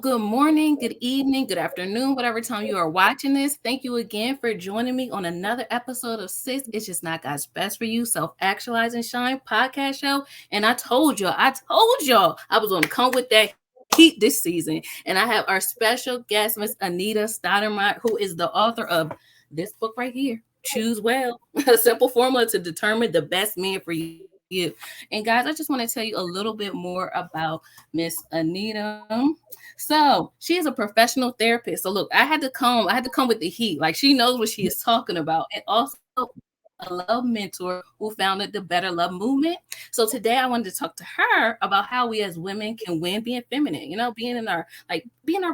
good morning, good evening, good afternoon, whatever time you are watching this. Thank you again for joining me on another episode of Sis, It's Just Not God's Best for You, Self-Actualize and Shine podcast show. And I told y'all I was going to come with that heat this season. And I have our special guest, Miss Anita Stoudmire, who is the author of this book right here, Choose Well, a simple formula to determine the best man for you. And guys, I just want to tell you a little bit more about Miss Anita. So she is a professional therapist. So look, I had to come with the heat. Like, she knows what she is talking about. And also a love mentor who founded the Better Love movement. So today I wanted to talk to her about how we as women can win being feminine, being in our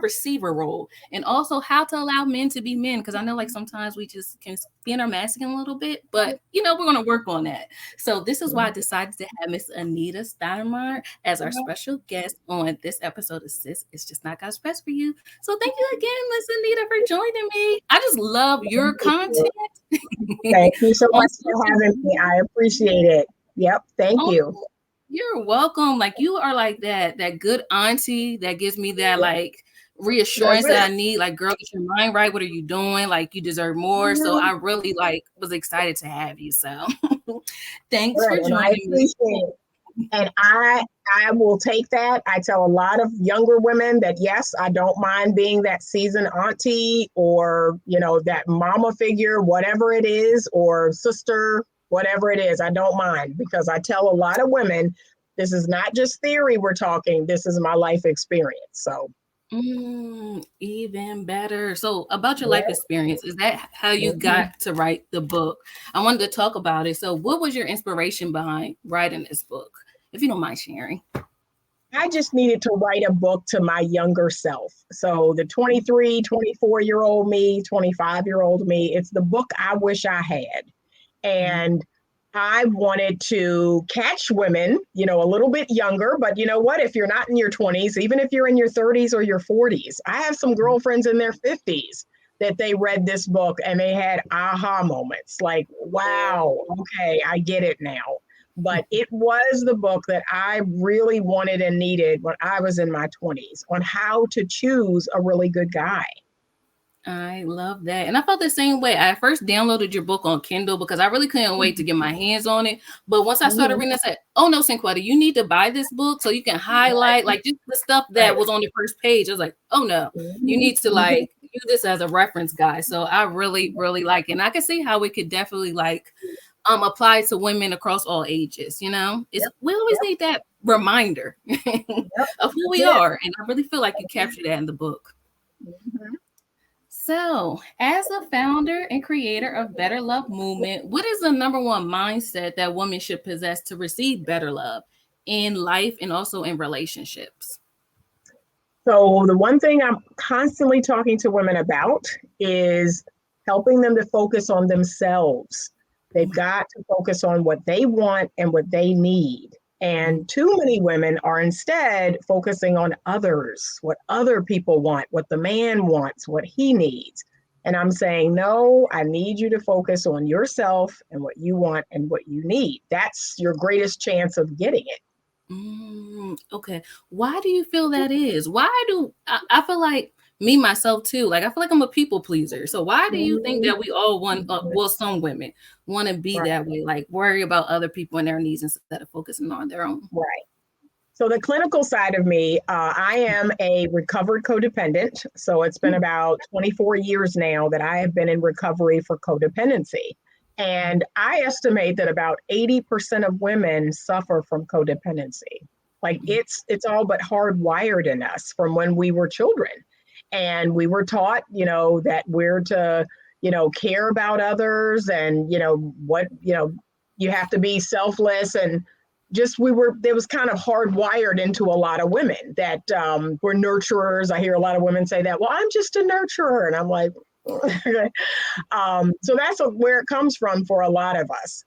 receiver role, and also how to allow men to be men. Because I know like sometimes we just can be in our masculine a little bit, but we're going to work on that. So this is why I decided to have Miss Anita Stoudmire as our special guest on this episode of Sis, It's Just Not God's Best for You. So thank you again, Miss Anita, for joining me. I just love your content. Thank you so much for having me. I appreciate it. Yep. Thank you. You're welcome. Like, you are like that good auntie that gives me that like reassurance that I need. Like, girl, get your mind right. What are you doing? Like, you deserve more. So I really was excited to have you. So thanks for joining me. And I will take that. I tell a lot of younger women that, yes, I don't mind being that seasoned auntie or, that mama figure, whatever it is, or sister, whatever it is. I don't mind, because I tell a lot of women, this is not just theory we're talking. This is my life experience. So. Even better. So about your life experience, is that how you got to write the book? I wanted to talk about it. So what was your inspiration behind writing this book, if you don't mind sharing? I just needed to write a book to my younger self. So the 23, 24-year-old me, 25-year-old me, it's the book I wish I had. And I wanted to catch women, a little bit younger, but you know what? If you're not in your 20s, even if you're in your 30s or your 40s, I have some girlfriends in their 50s that they read this book and they had aha moments like, wow, okay, I get it now. But it was the book that I really wanted and needed when I was in my 20s on how to choose a really good guy. I love that. And I felt the same way. I first downloaded your book on Kindle because I really couldn't wait to get my hands on it. But once I started reading, I said, oh no, Synquette, you need to buy this book so you can highlight like just the stuff that was on the first page. I was like, oh no, you need to like use this as a reference guide. So I really, really like it. And I can see how it could definitely apply to women across all ages. We always need that reminder of who we are. And I really feel like you captured that in the book. So, as a founder and creator of Better Love Movement, what is the number one mindset that women should possess to receive better love in life and also in relationships? So the one thing I'm constantly talking to women about is helping them to focus on themselves. They've got to focus on what they want and what they need. And too many women are instead focusing on others, what other people want, what the man wants, what he needs. And I'm saying, no, I need you to focus on yourself and what you want and what you need. That's your greatest chance of getting it. Okay. Why do you feel that is? Why do I feel like me, myself too, like I feel like I'm a people pleaser. So why do you think that we all want, some women want to be that way, like worry about other people and their needs instead of focusing on their own? Right. So the clinical side of me, I am a recovered codependent. So it's been about 24 years now that I have been in recovery for codependency. And I estimate that about 80% of women suffer from codependency. Like it's all but hardwired in us from when we were children. And we were taught, that we're to, care about others and, you have to be selfless. And just it was kind of hardwired into a lot of women that were nurturers. I hear a lot of women say that, well, I'm just a nurturer. And I'm like, so that's where it comes from for a lot of us,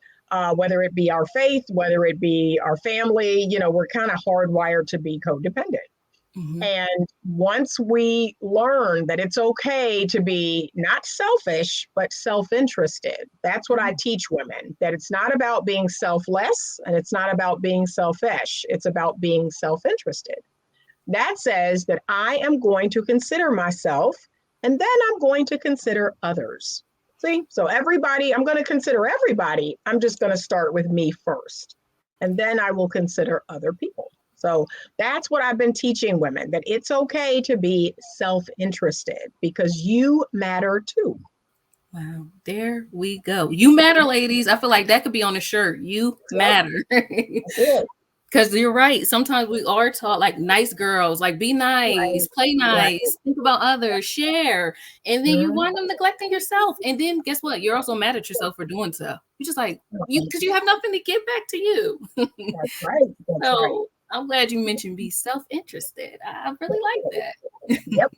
whether it be our faith, whether it be our family, we're kind of hardwired to be codependent. And once we learn that it's okay to be not selfish, but self-interested, that's what I teach women, that it's not about being selfless and it's not about being selfish. It's about being self-interested. That says that I am going to consider myself, and then I'm going to consider others. See, so everybody, I'm going to consider everybody. I'm just going to start with me first, and then I will consider other people. So that's what I've been teaching women, that it's okay to be self-interested because you matter too. Wow, there we go. You matter, ladies. I feel like that could be on a shirt. You matter. That's it. Because you're right. Sometimes we are taught like nice girls, like be nice, Right. play Right. nice, think about others, share. And then you Mhm. wind up neglecting yourself. And then guess what? You're also mad at yourself for doing so. You're just like, you because you have nothing to give back to you. That's right. That's right. So I'm glad you mentioned be self-interested. I really like that. Yep.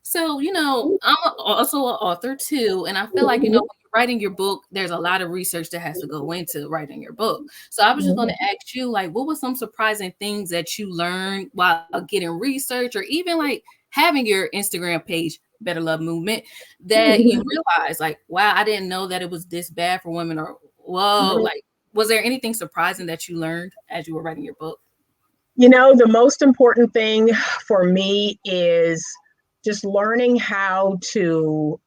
So, I'm also an author too. And I feel like, when Mhm. you're writing your book, there's a lot of research that has to go into writing your book. So I was just going Mhm. to ask you, like, what were some surprising things that you learned while getting research or even like having your Instagram page, Better Love Movement, that you realized, like, wow, I didn't know that it was this bad for women, or whoa, Mhm. like, was there anything surprising that you learned as you were writing your book? The most important thing for me is just learning how to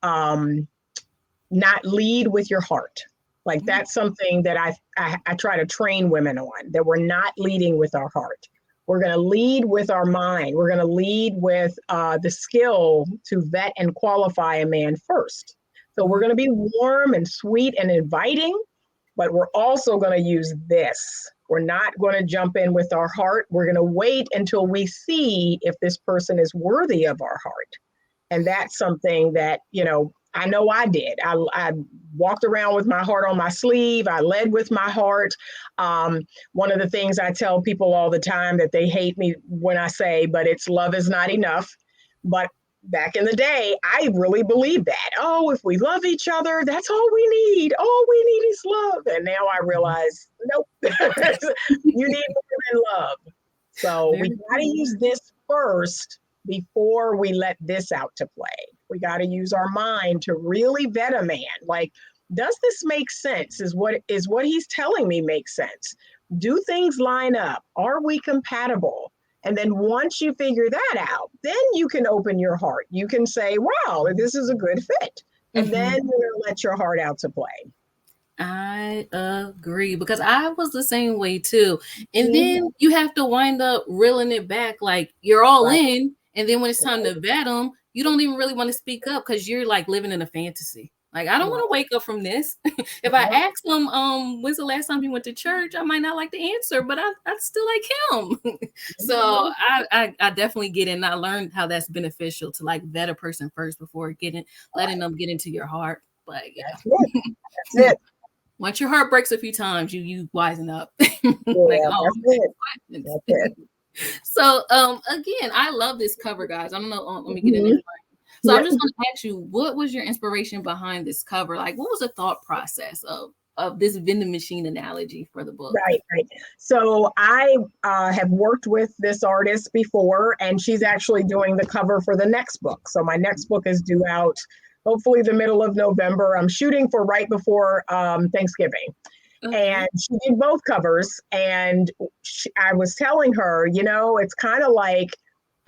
not lead with your heart. Like Mm, that's something that I try to train women on, that we're not leading with our heart. We're going to lead with our mind. We're going to lead with the skill to vet and qualify a man first. So we're mm, going to be warm and sweet and inviting, but we're also going to use this. We're not going to jump in with our heart. We're going to wait until we see if this person is worthy of our heart. And that's something that, I know I did. I walked around with my heart on my sleeve. I led with my heart. One of the things I tell people all the time that they hate me when I say, but it's love is not enough. But back in the day, I really believed that. Oh, if we love each other, that's all we need. All we need is love. And now I mhm. realize, nope, you need more than love. So we Very got to true. use this first before we let this out to play. We got to use our mind to really vet a man. Like, does this make sense? Is what he's telling me makes sense? Do things line up? Are we compatible? And then once you figure that out, then you can open your heart. You can say, wow, this is a good fit. And then Mhm. you're going to let your heart out to play. I agree because I was the same way too. And Mhm. then you have to wind up reeling it back like you're all Right, in. And then when it's time right, to vet them, you don't even really want to speak up because you're like living in a fantasy. Like, I don't want right, to wake up from this. If I right. ask them, when's the last time you went to church? I might not like the answer, but I still like him. So Mhm. I definitely get it. And I learned how that's beneficial to like vet a person first before letting them get into your heart. But That's it. That's it. once your heart breaks a few times, you wisen up. Like, Yeah, oh, that's it. okay. That's it. So again, I love this cover, guys. I don't know. Let me get in there. Mhm. So I'm Yep. just gonna ask you, what was your inspiration behind this cover? Like, what was the thought process of this vending machine analogy for the book? Right, right. So I have worked with this artist before, and she's actually doing the cover for the next book. So my next book is due out hopefully the middle of November. I'm shooting for right before Thanksgiving. Okay. And she did both covers. And I was telling her, it's kind of like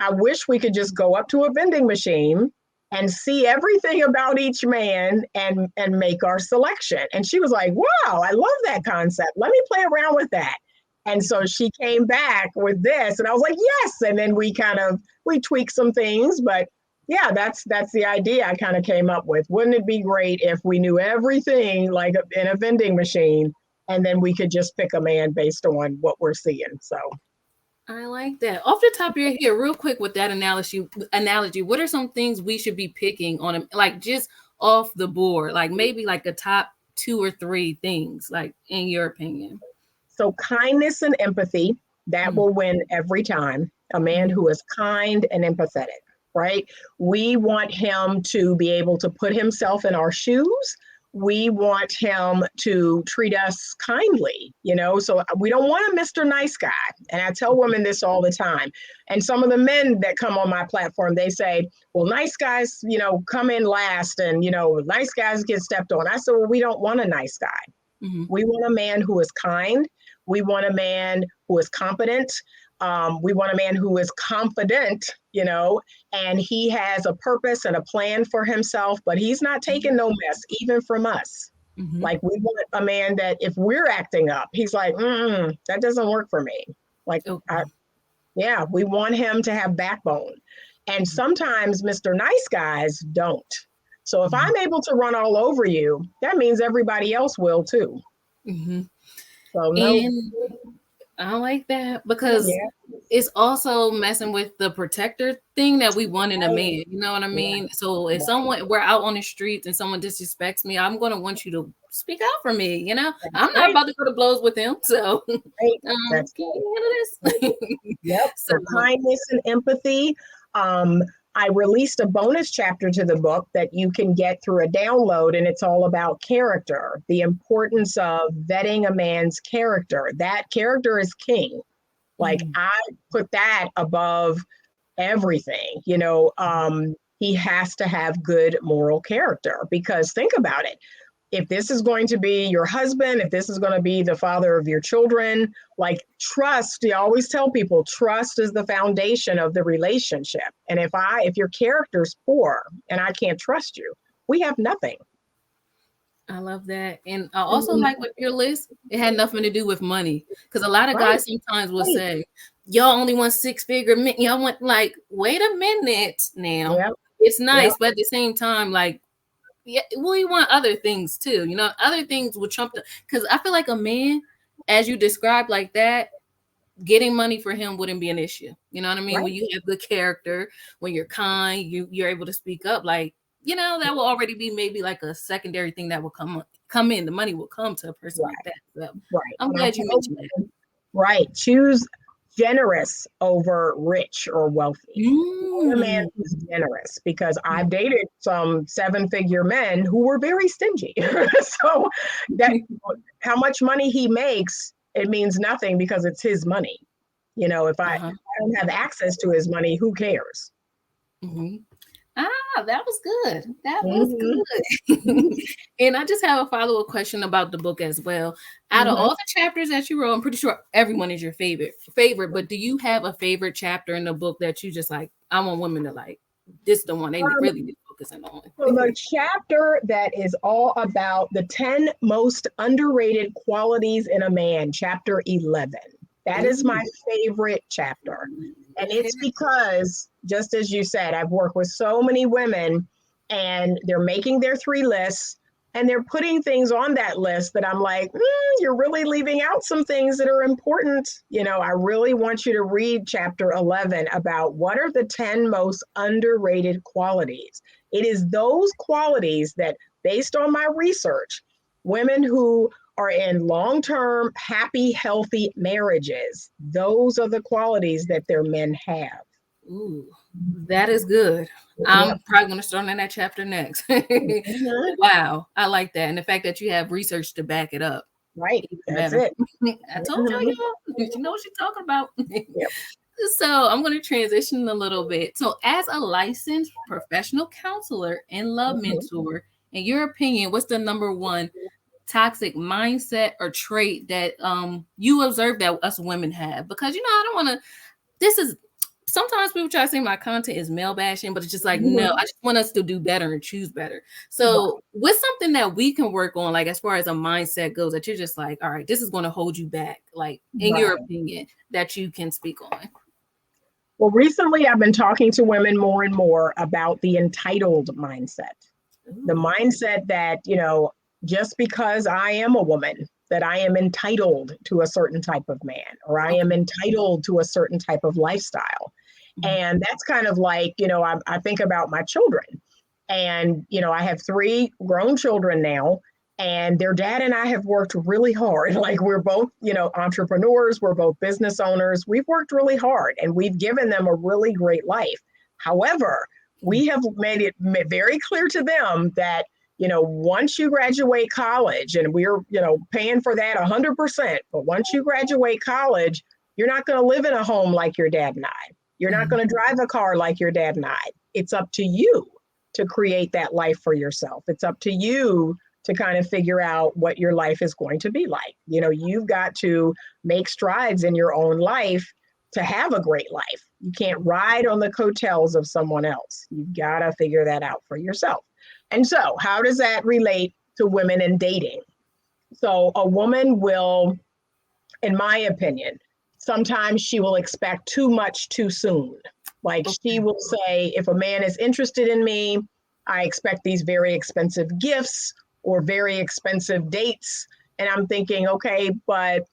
I wish we could just go up to a vending machine and see everything about each man and make our selection. And she was like, wow, I love that concept. Let me play around with that. And so she came back with this and I was like, yes. And then we tweaked some things, but yeah, that's the idea I kind of came up with. Wouldn't it be great if we knew everything like in a vending machine and then we could just pick a man based on what we're seeing? So I like that. Off the top of your head, real quick with that analogy, what are some things we should be picking on them, like just off the board, like maybe like the top two or three things, like in your opinion? So kindness and empathy, that Mm, will win every time. A man mhm, who is kind and empathetic, right? We want him to be able to put himself in our shoes. We want him to treat us kindly. So we don't want a Mr. Nice Guy. And I tell women this all the time. And some of the men that come on my platform, they say, well, nice guys, come in last and nice guys get stepped on. I said, well, we don't want a nice guy. mhm, We want a man who is kind. We want a man who is competent. We want a man who is confident, and he has a purpose and a plan for himself, but he's not taking no mess, even from us. Mm-hmm. Like, we want a man that if we're acting up, he's like, that doesn't work for me. Like, Okay. we want him to have backbone. And sometimes Mr. Nice Guys don't. So if I'm able to run all over you, that means everybody else will too. Mm-hmm. So no. And I like that because it's also messing with the protector thing that we want in a man. You know what I mean? So if we're out on the streets and someone disrespects me, I'm going to want you to speak out for me. I'm not about to go to blows with him. So That's can you handle this? So kindness and empathy. I released a bonus chapter to the book that you can get through a download, and it's all about character, the importance of vetting a man's character. That character is king. Like, I put that above everything. He has to have good moral character, because think about it. If this is going to be your husband, if this is going to be the father of your children, like, trust, you always tell people, trust is the foundation of the relationship. And if your character's poor and I can't trust you, we have nothing. I love that. And I also like with your list, it had nothing to do with money. Because a lot of guys sometimes will say, y'all only want 6-figure men. Y'all want, like, wait a minute now. Yep. It's nice, but at the same time, like, we want other things too. Other things will trump because I feel like a man, as you described like that, getting money for him wouldn't be an issue. You know what I mean? When you have good character, when you're kind, you're able to speak up, like, that will already be maybe like a secondary thing that will come in. The money will come to a person like that. So I'm glad you mentioned that. Right. Choose generous over rich or wealthy. A man who's generous, because I've dated some 7-figure men who were very stingy. So that how much money he makes, it means nothing because it's his money. If I don't have access to his money, who cares? That was good. That was good. And I just have a follow-up question about the book as well. Out of all the chapters that you wrote, I'm pretty sure everyone is your favorite, but do you have a favorite chapter in the book that you just like, I want women to like, this is the one they really need to focus on? So the chapter that is all about the 10 most underrated qualities in a man, chapter 11. That is my favorite chapter. And it's because, just as you said, I've worked with so many women and they're making their 3 lists and they're putting things on that list that I'm like, you're really leaving out some things that are important. I really want you to read chapter 11 about what are the 10 most underrated qualities. It is those qualities that, based on my research, women who are in long-term, happy, healthy marriages, those are the qualities that their men have. Ooh, that is good. I'm probably going to start on that chapter next. Wow, I like that. And the fact that you have research to back it up. Right, that's it. I told y'all, you know what you're talking about. So I'm going to transition a little bit. So as a licensed professional counselor and love mentor, in your opinion, what's the number one toxic mindset or trait that you observe that us women have? Because I don't want to, sometimes people try to say my content is male bashing, but it's just like, no, I just want us to do better and choose better. So what's something that we can work on, like as far as a mindset goes, that you're just like, all right, this is going to hold you back, like in your opinion, that you can speak on? Well, recently I've been talking to women more and more about the entitled mindset. The mindset that, just because I am a woman, that I am entitled to a certain type of man, or I am entitled to a certain type of lifestyle. And that's kind of like, I think about my children, and, I have 3 grown children now, and their dad and I have worked really hard. Like, we're both, entrepreneurs, we're both business owners. We've worked really hard and we've given them a really great life. However, we have made it very clear to them that, once you graduate college, and we're, paying for that 100%, but once you graduate college, you're not going to live in a home like your dad and I. You're not going to drive a car like your dad and I. It's up to you to create that life for yourself. It's up to you to kind of figure out what your life is going to be like. You've got to make strides in your own life to have a great life. You can't ride on the coattails of someone else. You've got to figure that out for yourself. And so, how does that relate to women in dating? So, a woman will, in my opinion, sometimes she will expect too much too soon. Like she will say, if a man is interested in me, I expect these very expensive gifts or very expensive dates. And I'm thinking, okay, but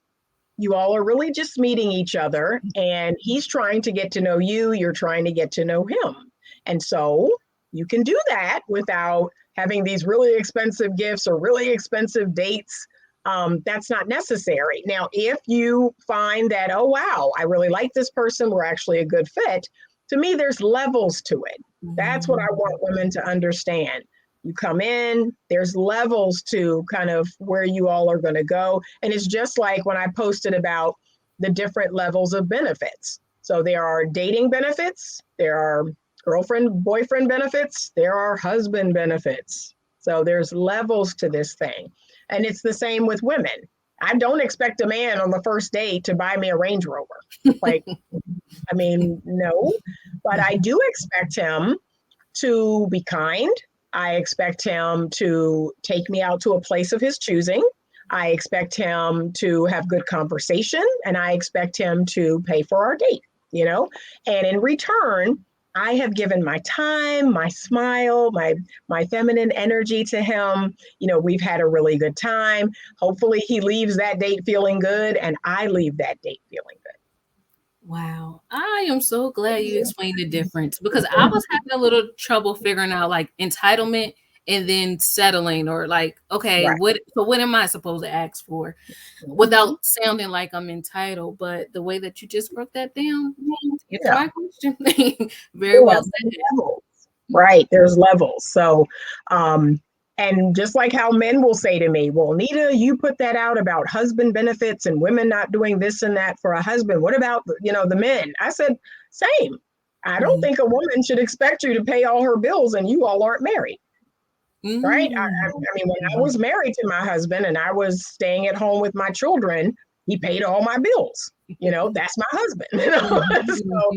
you all are really just meeting each other and he's trying to get to know you, you're trying to get to know him. And so you can do that without having these really expensive gifts or really expensive dates. That's not necessary. Now, if you find that, oh, wow, I really like this person, we're actually a good fit, to me, there's levels to it. That's what I want women to understand. You come in, there's levels to kind of where you all are going to go. And it's just like when I posted about the different levels of benefits. So there are dating benefits, there are girlfriend, boyfriend benefits, there are husband benefits. So there's levels to this thing. And it's the same with women. I don't expect a man on the first date to buy me a Range Rover. Like, I mean, no, but I do expect him to be kind. I expect him to take me out to a place of his choosing. I expect him to have good conversation, and I expect him to pay for our date, you know? And in return, I have given my time, my smile, my feminine energy to him. You know, we've had a really good time. Hopefully he leaves that date feeling good and I leave that date feeling good. Wow. I am so glad you explained the difference because I was having a little trouble figuring out like entitlement and then settling or like, okay, Right. what am I supposed to ask for without sounding like I'm entitled? But the way that you just broke that down, it's Yeah. my question. Very well said. Levels. Right. There's levels. So, and just like how men will say to me, well, Nita, you put that out about husband benefits and women not doing this and that for a husband. What about, the men? I said, same. I don't think a woman should expect you to pay all her bills and you all aren't married. Right. I mean, when I was married to my husband and I was staying at home with my children, he paid all my bills. That's my husband. So,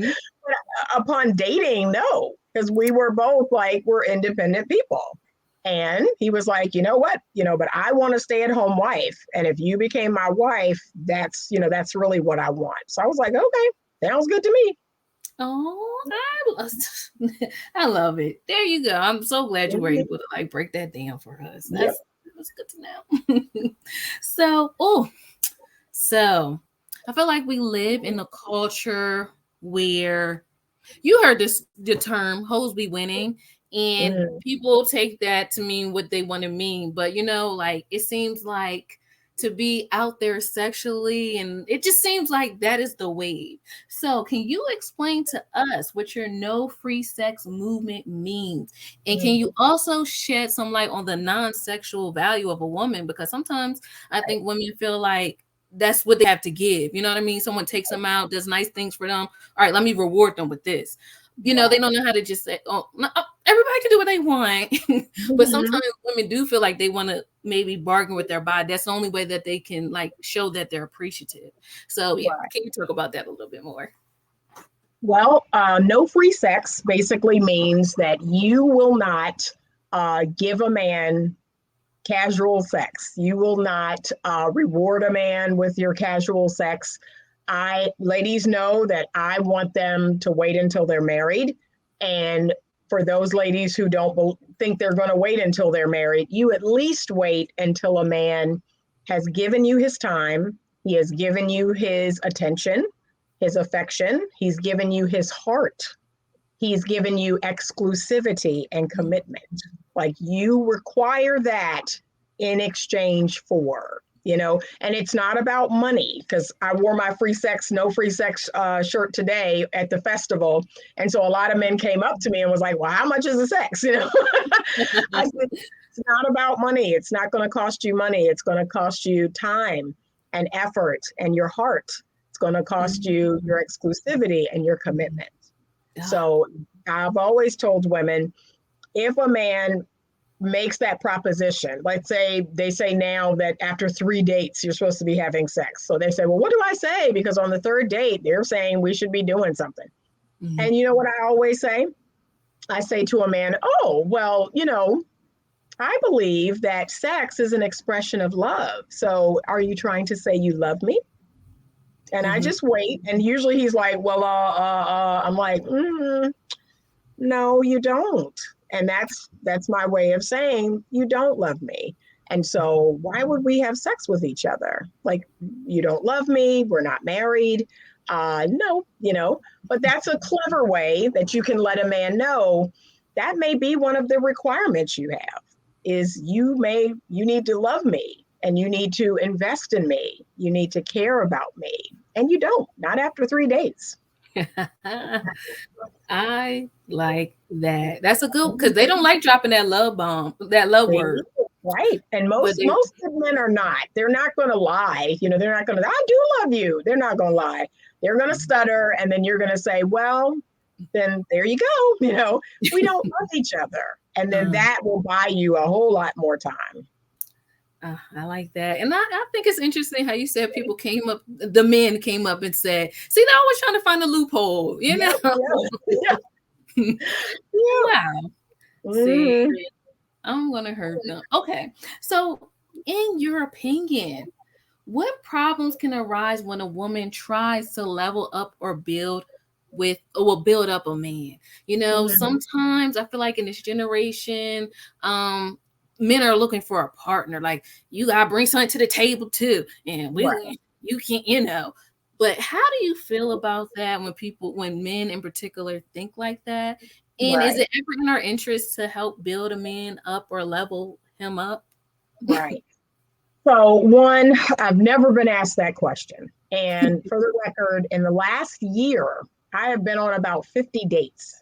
upon dating, no, because we were both like, we're independent people. And he was like, you know what, but I want to stay at home wife. And if you became my wife, that's really what I want. So I was like, okay, sounds good to me. Oh, I love it. There you go. I'm so glad you were able to like break that down for us. That's good to know. So I feel like we live in a culture where you heard the term hoes be winning, and people take that to mean what they want to mean. But like it seems like to be out there sexually, and it just seems like that is the wave. So can you explain to us what your no free sex movement means? And can you also shed some light on the non-sexual value of a woman? Because sometimes I think women feel like that's what they have to give. You know what I mean? Someone takes them out, does nice things for them. All right, let me reward them with this. They don't know how to just say, oh, everybody can do what they want. But sometimes women do feel like they want to maybe bargain with their body. That's the only way that they can like show that they're appreciative. So yeah, can you talk about that a little bit more? Well, no free sex basically means that you will not give a man casual sex. You will not reward a man with your casual sex. Ladies know that I want them to wait until they're married. And for those ladies who don't think they're going to wait until they're married, you at least wait until a man has given you his time. He has given you his attention, his affection. He's given you his heart. He's given you exclusivity and commitment. Like you require that in exchange for, and it's not about money, because I wore my free sex, no free sex shirt today at the festival. And so a lot of men came up to me and was like, well, how much is the sex? I said, it's not about money. It's not going to cost you money. It's going to cost you time and effort and your heart. It's going to cost you your exclusivity and your commitment. So I've always told women, if a man makes that proposition. Let's say they say now that after 3 dates, you're supposed to be having sex. So they say, well, what do I say? Because on the third date, they're saying we should be doing something. Mhm. And you know what I always say? I say to a man, oh, well, I believe that sex is an expression of love. So are you trying to say you love me? And I just wait. And usually he's like, well, I'm like, no, you don't. And that's my way of saying you don't love me. And so why would we have sex with each other? Like, you don't love me. We're not married. No, but that's a clever way that you can let a man know that may be one of the requirements you have is you need to love me and you need to invest in me. You need to care about me. And you don't, not after 3 dates. I like that. That's a good, because they don't like dropping that love bomb, that love word. Right. And But most good men are not. They're not going to lie. They're not going to, I do love you. They're not going to lie. They're going to stutter. And then you're going to say, well, then there you go. We don't love each other. And then that will buy you a whole lot more time. I like that. And I think it's interesting how you said the men came up and said, see, they're always trying to find a loophole, Yep. Wow. Mm-hmm. See, I'm going to hurt them. Okay. So, in your opinion, what problems can arise when a woman tries to level up or build up a man? Sometimes I feel like in this generation, men are looking for a partner. Like, you gotta bring something to the table too, and you can't. But how do you feel about that when men in particular think like that? And is it ever in our interest to help build a man up or level him up? Right. So one, I've never been asked that question. And for the record, in the last year, I have been on about 50 dates.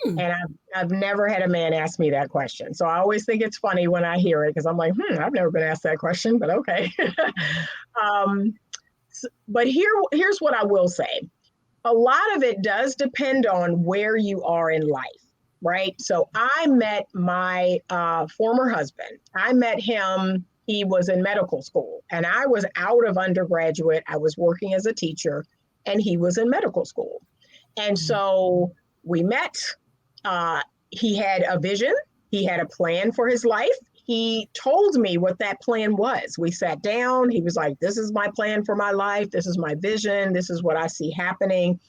And I've never had a man ask me that question. So I always think it's funny when I hear it because I'm like, I've never been asked that question, but okay. But here's what I will say. A lot of it does depend on where you are in life, right? So I met my former husband. I met him, he was in medical school, and I was out of undergraduate. I was working as a teacher, and he was in medical school. And so we met. He had a vision. He had a plan for his life. He told me what that plan was. We sat down. He was like, this is my plan for my life. This is my vision. This is what I see happening.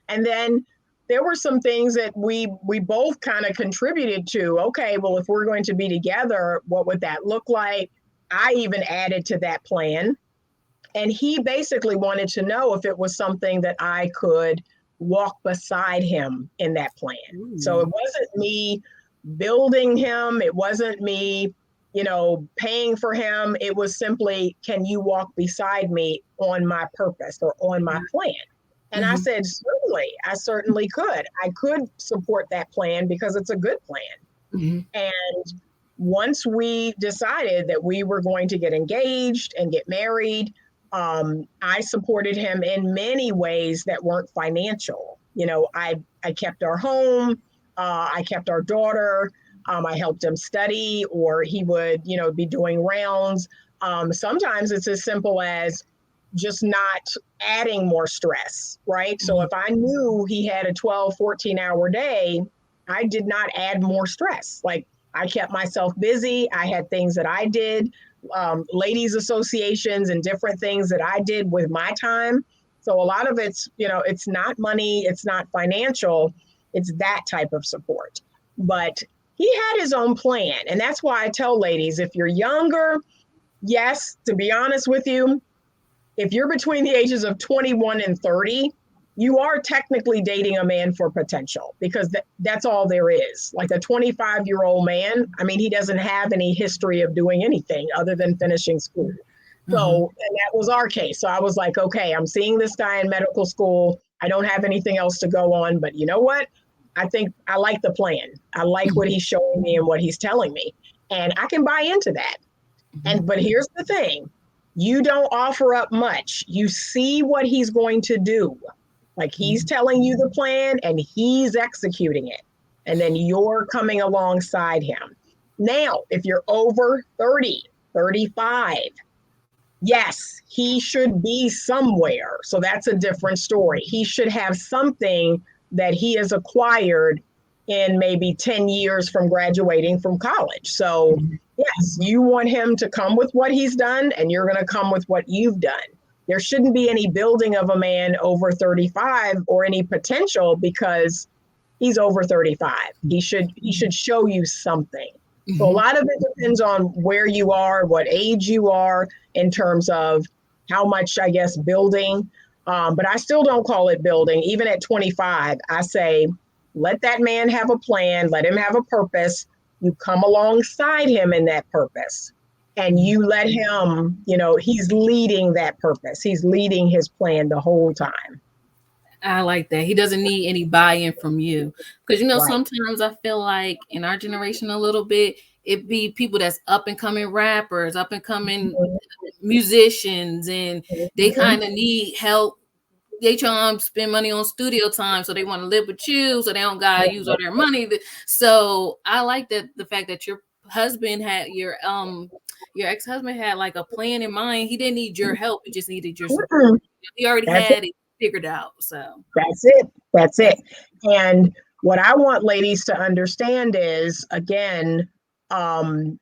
And then there were some things that we both kind of contributed to. Okay, well, if we're going to be together, what would that look like? I even added to that plan. And he basically wanted to know if it was something that I could walk beside him in that plan. So it wasn't me building him. It wasn't me, paying for him. It was simply, can you walk beside me on my purpose or on my plan? And I said, certainly, I certainly could. I could support that plan because it's a good plan. And once we decided that we were going to get engaged and get married, I supported him in many ways that weren't financial. I kept our home, I kept our daughter, I helped him study, or he would, be doing rounds. Sometimes it's as simple as just not adding more stress, right? So if I knew he had a 12, 14-hour day, I did not add more stress. Like, I kept myself busy. I had things that I did, ladies associations and different things that I did with my time. So a lot of it's, it's not money, it's not financial, it's that type of support. But he had his own plan. And that's why I tell ladies, if you're younger, yes, to be honest with you, if you're between the ages of 21 and 30, you are technically dating a man for potential because that's all there is. Like a 25-year-old man, I mean, he doesn't have any history of doing anything other than finishing school. So, and that was our case. So I was like, okay, I'm seeing this guy in medical school. I don't have anything else to go on, but you know what? I think I like the plan. I like what he's showing me and what he's telling me. And I can buy into that. But here's the thing. You don't offer up much. You see what he's going to do. Like, he's telling you the plan and he's executing it. And then you're coming alongside him. Now, if you're over 30, 35, yes, he should be somewhere. So that's a different story. He should have something that he has acquired in maybe 10 years from graduating from college. So, yes, you want him to come with what he's done, and you're going to come with what you've done. There shouldn't be any building of a man over 35 or any potential because he's over 35. He should show you something. So a lot of it depends on where you are, what age you are in terms of how much, I guess, building. But I still don't call it building. Even at 25, I say, let that man have a plan, let him have a purpose. You come alongside him in that purpose. And you let him, he's leading that purpose. He's leading his plan the whole time. I like that. He doesn't need any buy-in from you. Because, Right. sometimes I feel like in our generation a little bit, it be people that's up and coming rappers, up and coming musicians, and they kind of need help. They try to spend money on studio time, so they want to live with you, so they don't gotta use all their money. So I like that the fact that your husband had your ex-husband had like a plan in mind. He didn't need your help; he just needed your support. He already That's had it figured out. So that's it. And what I want ladies to understand is, again,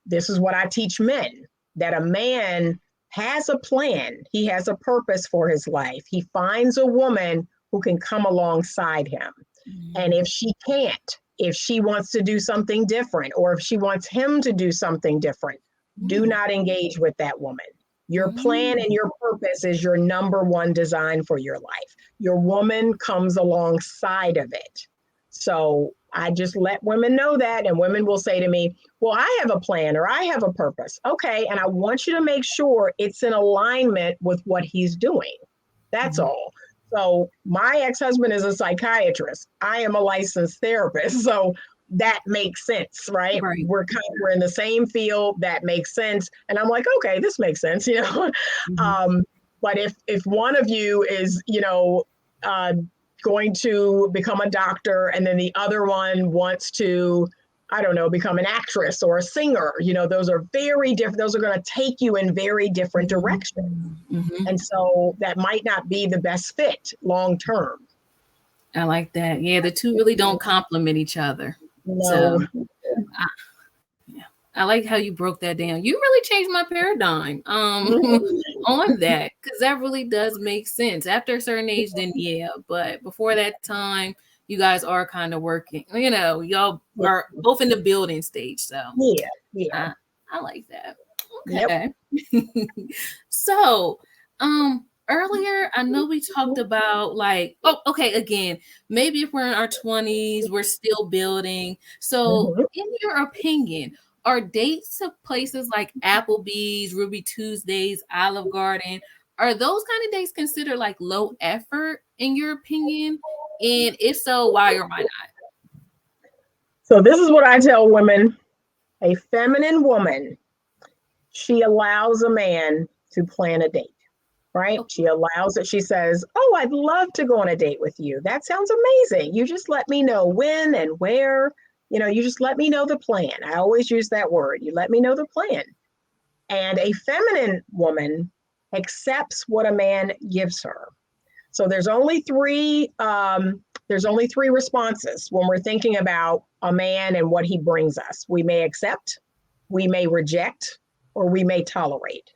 this is what I teach men, that a man has a plan. He has a purpose for his life. He finds a woman who can come alongside him. And if she can't, if she wants to do something different, or if she wants him to do something different, do not engage with that woman. Your plan and your purpose is your number one design for your life. Your woman comes alongside of it. So I just let women know that, and women will say to me, well, I have a plan or I have a purpose. Okay, and I want you to make sure it's in alignment with what he's doing. That's all. So my ex-husband is a psychiatrist. I am a licensed therapist. So that makes sense, right? We're in the same field. That makes sense. And I'm like, okay, this makes sense, But if one of you is, going to become a doctor, and then the other one wants to, I don't know, become an actress or a singer, those are very different. Those are going to take you in very different directions. And so that might not be the best fit long term. I like that. Yeah, the two really don't complement each other. No. So, I like how you broke that down. You really changed my paradigm on that, because that really does make sense. After a certain age, then yeah, but before that time, you guys are kind of working. Y'all are both in the building stage. So yeah, I like that. Okay. Yep. So, earlier, I know we talked about again, maybe if we're in our 20s, we're still building. So, in your opinion, are dates to places like Applebee's, Ruby Tuesdays, Olive Garden, are those kind of dates considered like low effort in your opinion? And if so, why or why not? So this is what I tell women. A feminine woman, she allows a man to plan a date, right? She allows it. She says, oh, I'd love to go on a date with you. That sounds amazing. You just let me know when and where. You just let me know the plan. I always use that word. You let me know the plan. And a feminine woman accepts what a man gives her. So there's only three responses when we're thinking about a man and what he brings us. We may accept, we may reject, or we may tolerate.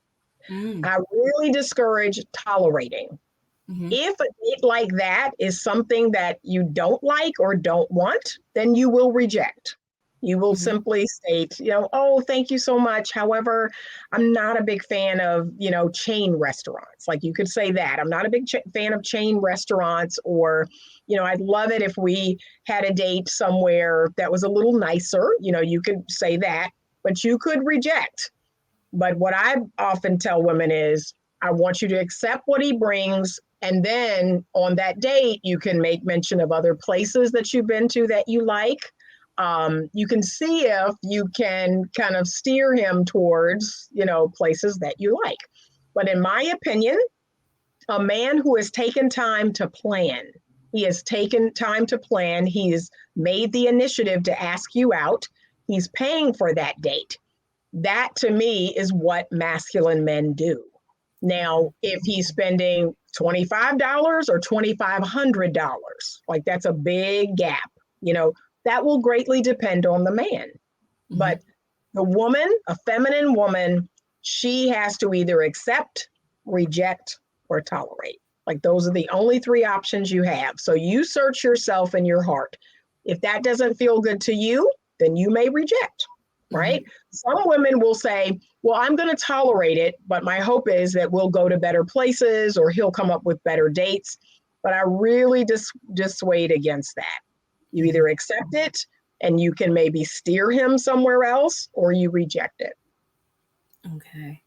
I really discourage tolerating. If a date like that is something that you don't like or don't want, then you will reject. You will simply state, oh, thank you so much. However, I'm not a big fan of, chain restaurants. Like you could say that. I'm not a big fan of chain restaurants, or, I'd love it if we had a date somewhere that was a little nicer. You could say that, but you could reject. But what I often tell women is, I want you to accept what he brings. And then on that date, you can make mention of other places that you've been to that you like. You can see if you can kind of steer him towards, places that you like. But in my opinion, a man who has taken time to plan, he has taken time to plan, he has made the initiative to ask you out, he's paying for that date. That to me is what masculine men do. Now, if he's spending $25 or $2,500, like that's a big gap, that will greatly depend on the man. But the woman, a feminine woman, she has to either accept, reject, or tolerate. Like those are the only three options you have. So you search yourself in your heart. If that doesn't feel good to you, then you may reject, right? Some women will say, well, I'm going to tolerate it, but my hope is that we'll go to better places or he'll come up with better dates. But I really dissuade against that. You either accept it and you can maybe steer him somewhere else, or you reject it. Okay.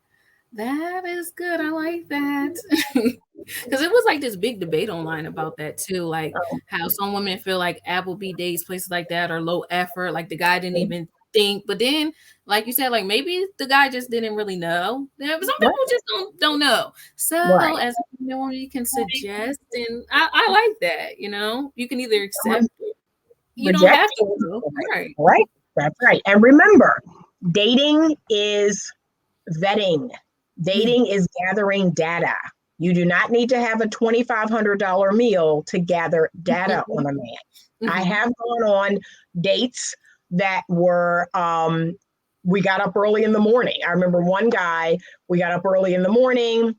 That is good. I like that. Because it was like this big debate online about that too. Like how some women feel like Applebee dates, places like that are low effort. Like the guy didn't even think. But then, like you said, like maybe the guy just didn't really know. Some people just don't know. So as a woman, you can suggest, and I like that. You can either accept it. You don't have to. Right. That's right. And remember, dating is vetting. Dating is gathering data. You do not need to have a $2,500 meal to gather data on a man. I have gone on dates that were, we got up early in the morning. I remember one guy, we got up early in the morning.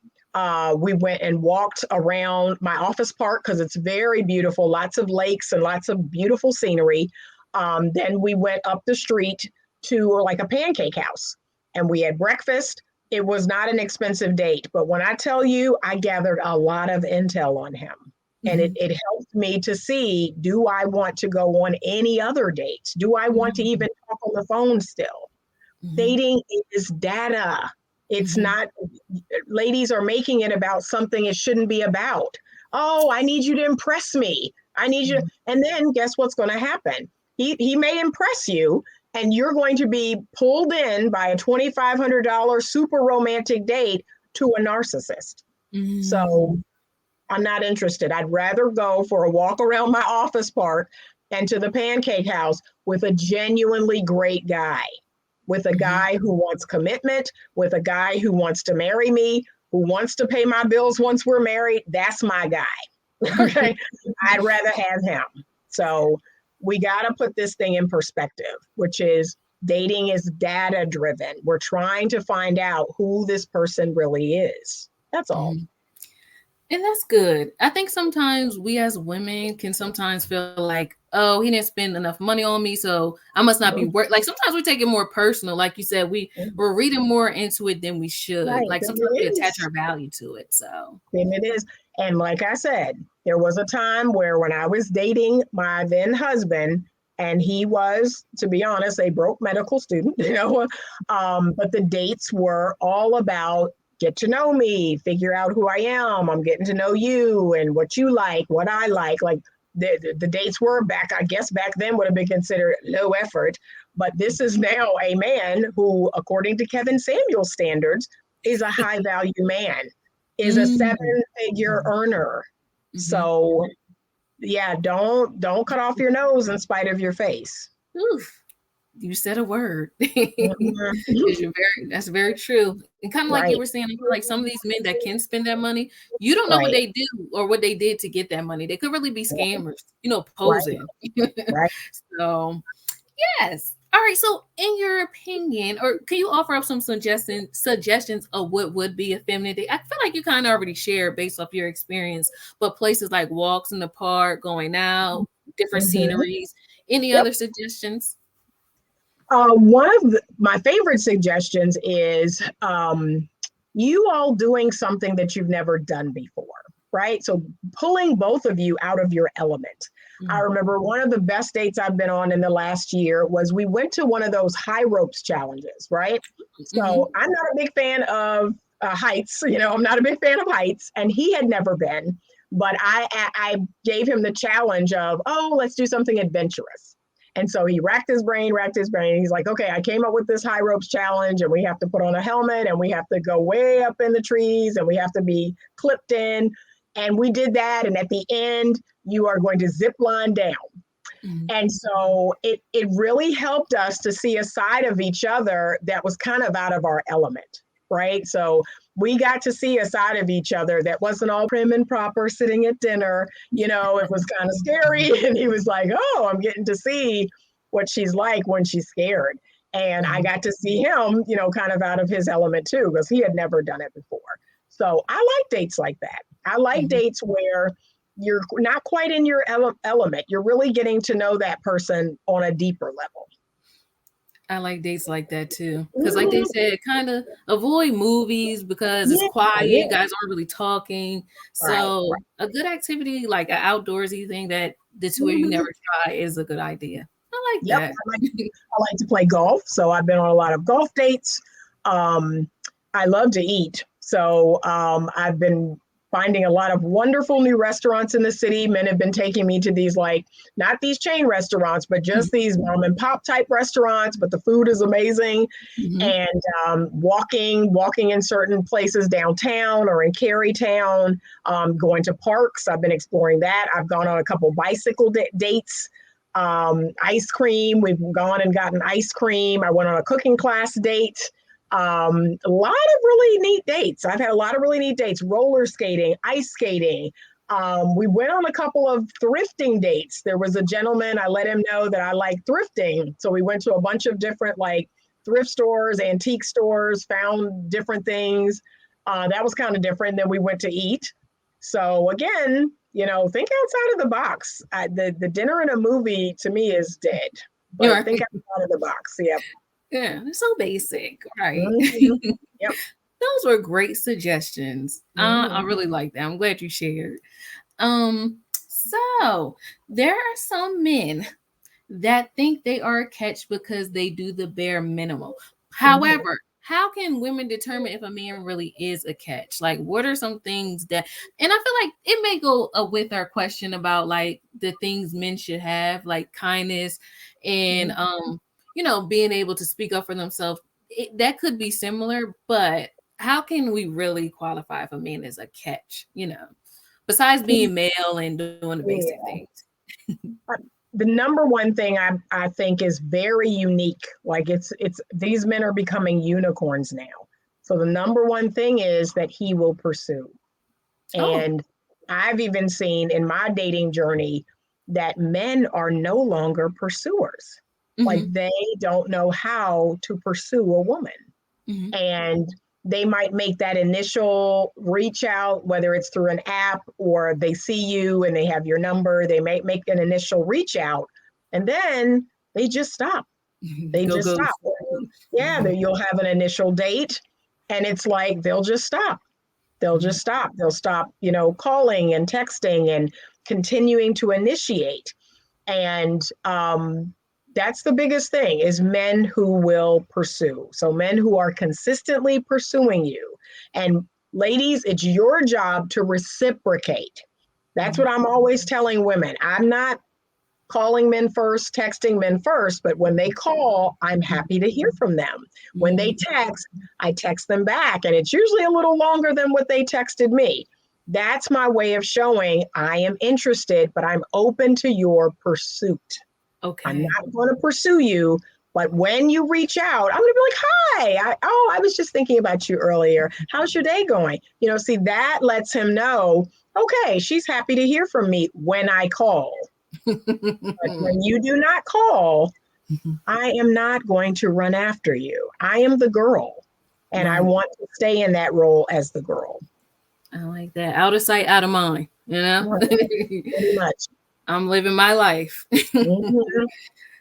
We went and walked around my office park because it's very beautiful, lots of lakes and lots of beautiful scenery. Then we went up the street to like a pancake house and we had breakfast. It was not an expensive date, but when I tell you, I gathered a lot of intel on him. And it helped me to see, do I want to go on any other dates? Do I want to even talk on the phone still? Dating is data. It's not, ladies are making it about something it shouldn't be about. Oh, I need you to impress me. I need you. And then guess what's going to happen? He may impress you, and you're going to be pulled in by a $2,500 super romantic date to a narcissist. So I'm not interested. I'd rather go for a walk around my office park and to the pancake house with a genuinely great guy, with a guy who wants commitment, with a guy who wants to marry me, who wants to pay my bills once we're married. That's my guy. Okay. I'd rather have him. So we got to put this thing in perspective, which is dating is data driven. We're trying to find out who this person really is. That's all. And that's good. I think sometimes we as women can sometimes feel like, oh, he didn't spend enough money on me, so I must not be worth. Like sometimes we take it more personal. Like you said, we're reading more into it than we should. Right, like sometimes we attach our value to it. So then it is. And like I said, there was a time where when I was dating my then husband, and he was, to be honest, a broke medical student, but the dates were all about get to know me, figure out who I am. I'm getting to know you and what you like, what I like. Like the dates were back then would have been considered low effort. But this is now a man who, according to Kevin Samuel's standards, is a high value man, is a 7-figure earner. So yeah, don't cut off your nose in spite of your face. Oof. You said a word. That's very true. And kind of like you were saying, like some of these men that can spend that money, you don't know what they do or what they did to get that money. They could really be scammers, posing. So yes. All right. So in your opinion, or can you offer up some suggestions of what would be a feminine date? I feel like you kind of already shared based off your experience, but places like walks in the park, going out, different sceneries. Any other suggestions? One of my favorite suggestions is you all doing something that you've never done before, right? So pulling both of you out of your element. I remember one of the best dates I've been on in the last year was we went to one of those high ropes challenges, right? So I'm not a big fan of heights, I'm not a big fan of heights, and he had never been, but I gave him the challenge of, let's do something adventurous. And so he racked his brain. He's like, okay, I came up with this high ropes challenge and we have to put on a helmet and we have to go way up in the trees and we have to be clipped in. And we did that. And at the end, you are going to zip line down. Mhm. And so it really helped us to see a side of each other that was kind of out of our element, right? So we got to see a side of each other that wasn't all prim and proper sitting at dinner. It was kind of scary. And he was like, oh, I'm getting to see what she's like when she's scared. And I Mhm. got to see him, kind of out of his element too, because he had never done it before. So I like dates like that. I like Mhm. dates where you're not quite in your element. You're really getting to know that person on a deeper level. I like dates like that too. Because, like they Mhm. said, kind of avoid movies because it's Yeah, quiet. You yeah, guys aren't really talking. right, right. So, a good activity, like an outdoorsy thing that the two of you Mhm. never try, is a good idea. I like Yep, that. I like to play golf, so I've been on a lot of golf dates. Um, I love to eat, so I've been finding a lot of wonderful new restaurants in the city. Men have been taking me to these, like, not these chain restaurants, but just these mom and pop type restaurants. But the food is amazing, Mhm. and walking in certain places downtown or in Carytown, going to parks. I've been exploring that. I've gone on a couple bicycle dates. Ice cream. We've gone and gotten ice cream. I went on a cooking class date. A lot of really neat dates. I've had a lot of really neat dates. Roller skating, ice skating. We went on a couple of thrifting dates. There was a gentleman, I let him know that I like thrifting. So we went to a bunch of different, like, thrift stores, antique stores, found different things. That was kind of different. Then we went to eat. So again, think outside of the box. The dinner and a movie to me is dead, You're but right. think outside of the box. Yep. Yeah, it's so basic, right? Mhm. Yep. Those were great suggestions. I Mhm. really like that. I'm glad you shared. So there are some men that think they are a catch because they do the bare minimum. Mhm. However, how can women determine if a man really is a catch? Like, what are some things that, and I feel like it may go with our question about like the things men should have, like kindness and, Mhm. being able to speak up for themselves. That could be similar, but how can we really qualify if a man is a catch, besides being male and doing the basic Yeah. things? Uh, The number one thing I think is very unique. Like, it's these men are becoming unicorns now. So the number one thing is that he will pursue. Oh, And I've even seen in my dating journey that men are no longer pursuers. Like, hmm they don't know how to pursue a woman. hmm And they might make that initial reach out, whether it's through an app or they see you and they have your number. They may make an initial reach out and then they just stop. They go just go. stop. Yeah, you'll have an initial date and it's like they'll just stop. They'll Mhm. just stop. They'll stop, calling and texting and continuing to initiate. And that's the biggest thing, is men who will pursue. So men who are consistently pursuing you. And ladies, it's your job to reciprocate. That's Mhm. what I'm always telling women. I'm not calling men first, texting men first, but when they call, I'm happy to hear from them. When they Mhm. text, I text them back, and it's usually a little longer than what they texted me. That's my way of showing I am interested, but I'm open to your pursuit. I'm Okay. not going to pursue you, but when you reach out, I'm going to be like, hi, I was just thinking about you earlier. How's your day going? See, that lets him know, okay, she's happy to hear from me when I call. But when you do not call, I am not going to run after you. I am the girl, and I Right. want to stay in that role as the girl. I like that. Out of sight, out of mind. Right, pretty much. I'm living my life. Mhm.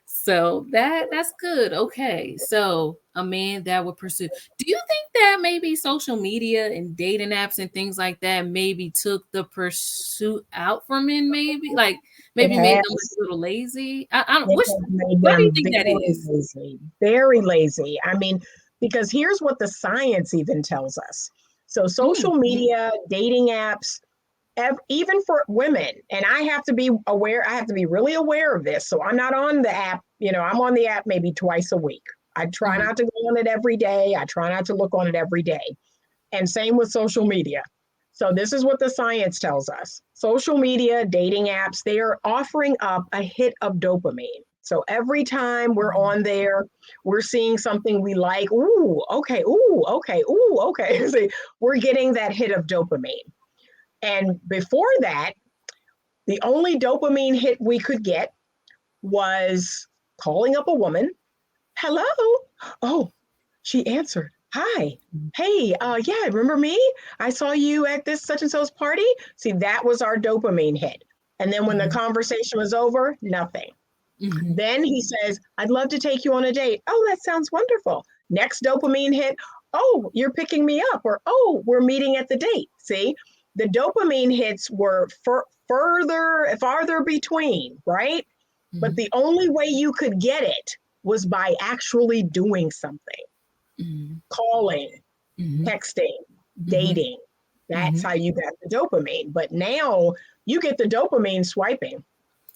So that's good. Okay. So a man that would pursue. Do you think that maybe social media and dating apps and things like that maybe took the pursuit out for men? Maybe like It maybe made them like has. a little lazy. I don't. It Which has made why do you them think that very is? lazy, very lazy. I mean, because here's what the science even tells us. So, social Mm-hmm. media, dating apps, even for women, and I have to be aware, I have to be really aware of this. So, I'm not on the app, I'm on the app maybe twice a week. I try Mm-hmm. not to go on it every day. I try not to look on it every day. And same with social media. So this is what the science tells us. Social media, dating apps, they are offering up a hit of dopamine. So every time we're on there, we're seeing something we like. Ooh, okay. Ooh, okay. Ooh, okay. See, we're getting that hit of dopamine. And before that, the only dopamine hit we could get was calling up a woman. Hello. Oh, she answered. Hi. Hey, yeah, remember me? I saw you at this such and so's party. See, that was our dopamine hit. And then when the conversation was over, nothing. Then he says, I'd love to take you on a date. Oh, that sounds wonderful. Next dopamine hit. Oh, you're picking me up. Or, oh, we're meeting at the date. See, the dopamine hits were farther between, right? But the only way you could get it was by actually doing something, calling, texting, dating. That's how you got the dopamine. But now you get the dopamine swiping.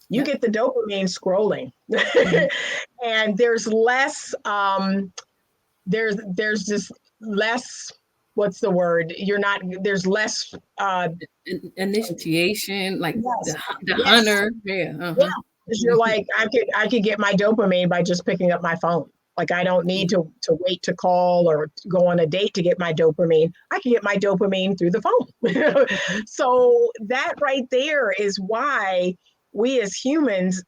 You get the dopamine scrolling. And there's less, there's just less, what's the word? There's less initiation, like yes, the yes, hunter. yeah. Because you're like, I could get my dopamine by just picking up my phone. Like I don't need to wait to call or to go on a date to get my dopamine. I can get my dopamine through the phone. So that right there is why we as humans,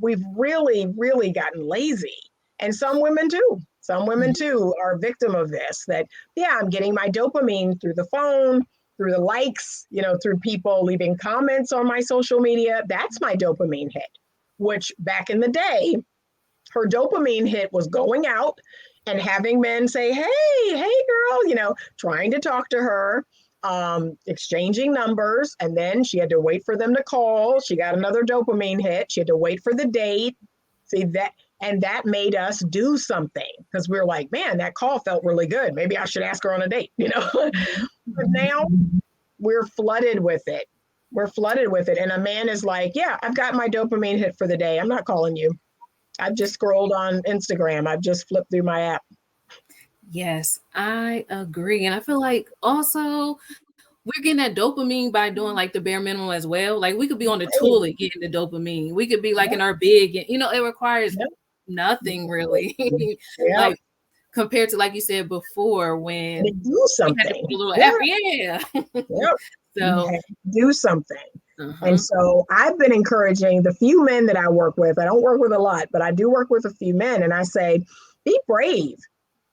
we've really, really gotten lazy. And some women too. Some women too are a victim of this, that, yeah, I'm getting my dopamine through the phone, through the likes, through people leaving comments on my social media. That's my dopamine hit, which back in the day, her dopamine hit was going out and having men say, hey girl, trying to talk to her, exchanging numbers. And then she had to wait for them to call. She got another dopamine hit. She had to wait for the date. See that. And that made us do something because we were like, man, that call felt really good. Maybe I should ask her on a date, But now we're flooded with it. We're flooded with it. And a man is like, yeah, I've got my dopamine hit for the day. I'm not calling you. I've just scrolled on Instagram. I've just flipped through my app. Yes, I agree. And I feel like also we're getting that dopamine by doing like the bare minimum as well. Like we could be on the toilet getting the dopamine. We could be like in our bed, it requires nothing really. Like compared to, like you said before, when do we something. had to put a little effort. So do something. And so I've been encouraging the few men that I work with. I don't work with a lot, but I do work with a few men. And I say, be brave,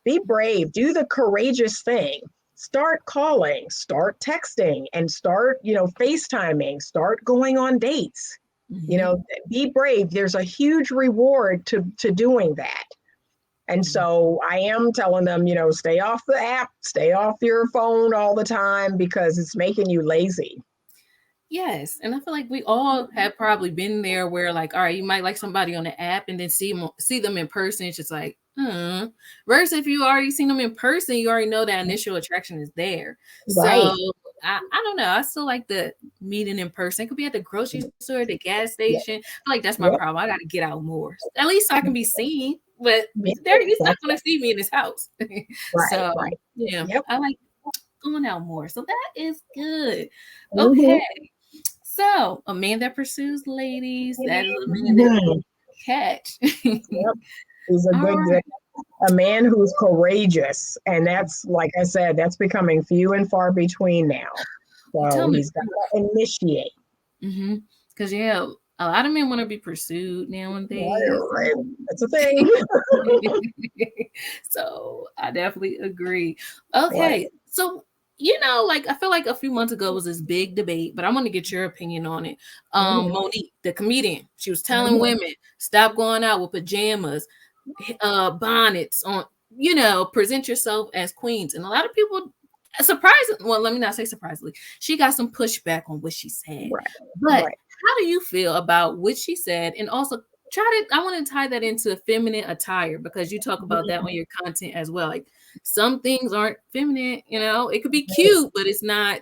do the courageous thing. Start calling, start texting, and start, FaceTiming, start going on dates. Be brave. There's a huge reward to doing that. And so I am telling them, stay off the app, stay off your phone all the time because it's making you lazy. Yes, and I feel like we all have probably been there where, like, all right, you might like somebody on the app and then see them in person. It's just like, versus if you already seen them in person, you already know that initial attraction is there. Right. So I don't know. I still like the meeting in person. It could be at the grocery store, the gas station. I feel like that's my problem. I got to get out more. At least so I can be seen. But he's not going to see me in his house. So yeah, I like going out more. So that is good. Okay. So, a man that pursues ladies, that is a man that catch. He's a good, a man who's courageous. And that's, like I said, that's becoming few and far between now. So he's got to initiate. Because, a lot of men want to be pursued nowadays. Right. That's a thing. So, I definitely agree. Okay. So, like I feel like a few months ago was this big debate, but I want to get your opinion on it. Monique, the comedian, she was telling women, stop going out with pajamas, bonnets on, present yourself as queens. And a lot of people, let me not say surprisingly, she got some pushback on what she said. But how do you feel about what she said? And also I want to tie that into feminine attire because you talk about that on your content as well. Like some things aren't feminine, it could be cute, but it's not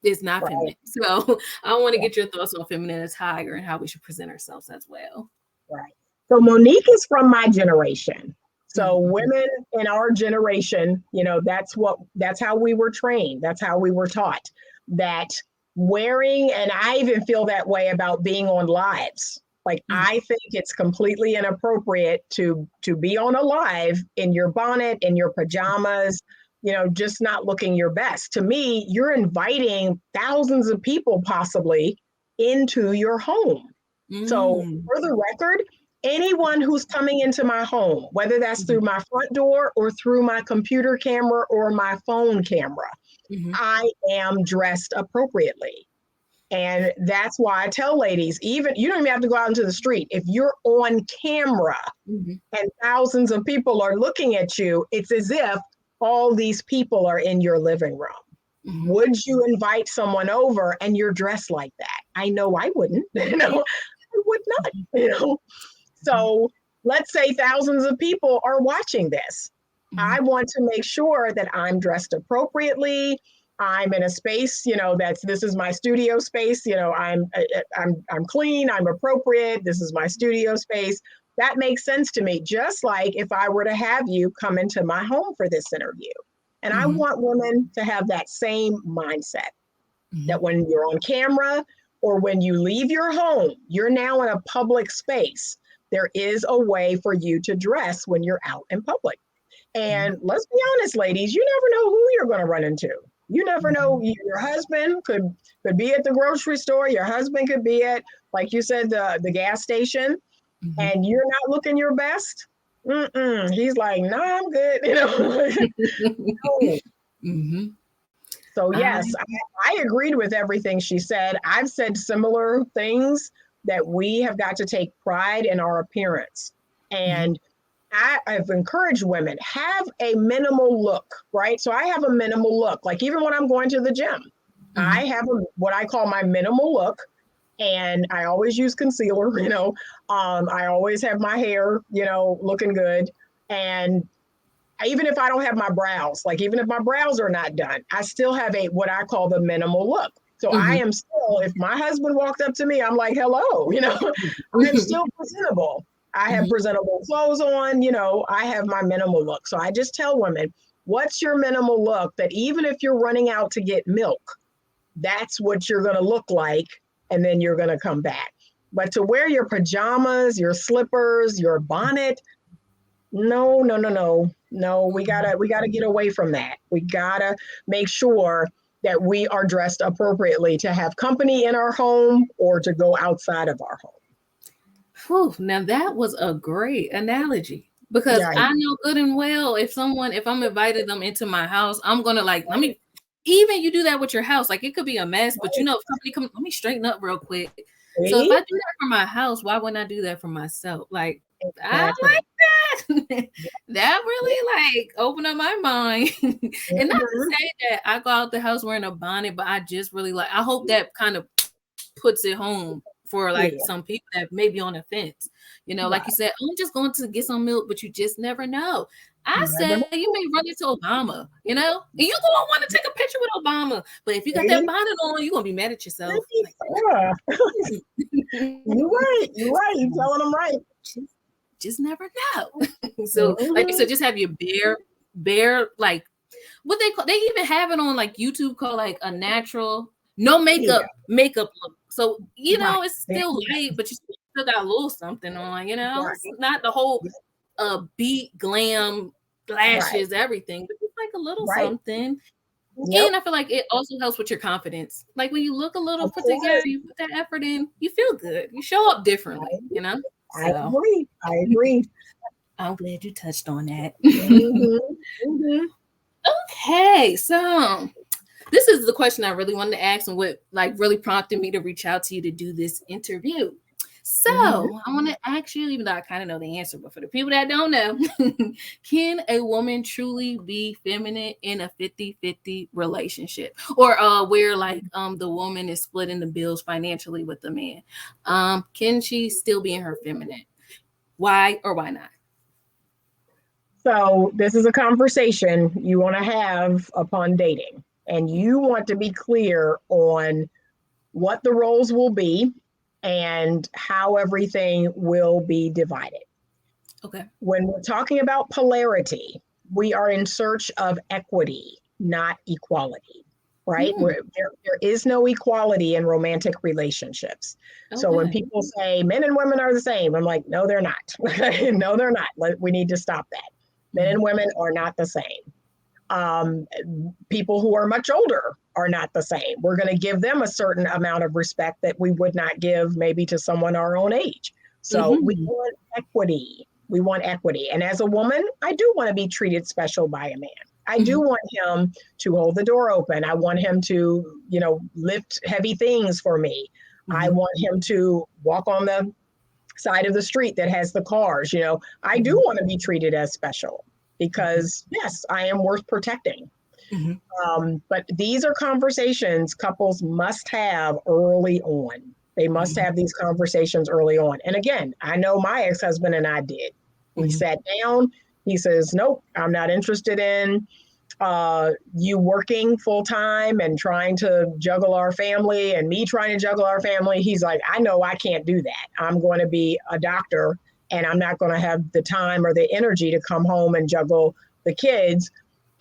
feminine. So I want to get your thoughts on feminine attire and how we should present ourselves as well. Right. So Monique is from my generation. So women in our generation, that's how we were trained. That's how we were taught that wearing, and I even feel that way about being on lives. Like, I think it's completely inappropriate to be on a live in your bonnet, in your pajamas, just not looking your best. To me, you're inviting thousands of people possibly into your home. So for the record, anyone who's coming into my home, whether that's through my front door or through my computer camera or my phone camera, I am dressed appropriately. And that's why I tell ladies, even you don't even have to go out into the street. If you're on camera and thousands of people are looking at you, it's as if all these people are in your living room. Would you invite someone over and you're dressed like that? I know I wouldn't, I would not, So let's say thousands of people are watching this. I want to make sure that I'm dressed appropriately. I'm in a space, this is my studio space. I'm clean, I'm appropriate. This is my studio space. That makes sense to me. Just like if I were to have you come into my home for this interview. And I want women to have that same mindset that when you're on camera or when you leave your home, you're now in a public space. There is a way for you to dress when you're out in public. And let's be honest, ladies, you never know who you're going to run into. You never know. Your husband could be at the grocery store. Your husband could be at, like you said, the gas station, and you're not looking your best. He's like, nah, I'm good. No. So yes, I agreed with everything she said. I've said similar things, that we have got to take pride in our appearance. And I've encouraged women, have a minimal look, right? So I have a minimal look. Like even when I'm going to the gym, I have what I call my minimal look. And I always use concealer, I always have my hair, looking good. And even if I don't have my brows, like even if my brows are not done, I still have what I call the minimal look. So I am still, if my husband walked up to me, I'm like, hello, I'm still presentable. I have presentable clothes on, I have my minimal look. So I just tell women, what's your minimal look, that even if you're running out to get milk, that's what you're going to look like. And then you're going to come back. But to wear your pajamas, your slippers, your bonnet, no. We gotta get away from that. We gotta make sure that we are dressed appropriately to have company in our home or to go outside of our home. Whew, now that was a great analogy, because I know good and well if I'm invited them into my house, I'm gonna even you do that with your house, like it could be a mess, but if somebody comes, let me straighten up real quick. So if I do that for my house, why wouldn't I do that for myself? Like, I like that. That really opened up my mind. And not to say that I go out the house wearing a bonnet, but I just really I hope that kind of puts it home for some people that may be on the fence. Like you said, I'm just going to get some milk, but you just never know. I said you may run into Obama, and you gonna want to take a picture with Obama. But if you got that bonnet on, you're gonna be mad at yourself. You're right. You're telling them right. Just never know. So like you said, just have your bare what they even have it on YouTube called a natural no makeup look. So it's still light, but you still got a little something on, it's not the whole beat glam lashes, everything, but just a little something. And I feel like it also helps with your confidence. Like when you look a little put together, you put that effort in, you feel good. You show up differently, So, I agree. I'm glad you touched on that. Okay, so this is the question I really wanted to ask, and what really prompted me to reach out to you to do this interview. So I want to ask you, even though I kind of know the answer, but for the people that don't know, can a woman truly be feminine in a 50-50 relationship, or where the woman is splitting the bills financially with the man? Can she still be in her feminine? Why or why not? So this is a conversation you want to have upon dating, and you want to be clear on what the roles will be and how everything will be divided. Okay. When we're talking about polarity, we are in search of equity, not equality, right? There is no equality in romantic relationships. So when Okay. people say men and women are the same, I'm like, no, they're not. No, they're not. We need to stop that. Men and women are not the same. People who are much older are not the same. We're going to give them a certain amount of respect that we would not give maybe to someone our own age. So we want equity. We want equity. And as a woman, I do want to be treated special by a man. I do want him to hold the door open. I want him to, lift heavy things for me. I want him to walk on the side of the street that has the cars. I do want to be treated as special because, yes, I am worth protecting. But these are conversations couples must have early on. They must have these conversations early on. And again, I know my ex-husband and I did. We sat down. He says, nope, I'm not interested in you working full time and trying to juggle our family and me trying to juggle our family. He's like, I know I can't do that. I'm going to be a doctor and I'm not going to have the time or the energy to come home and juggle the kids.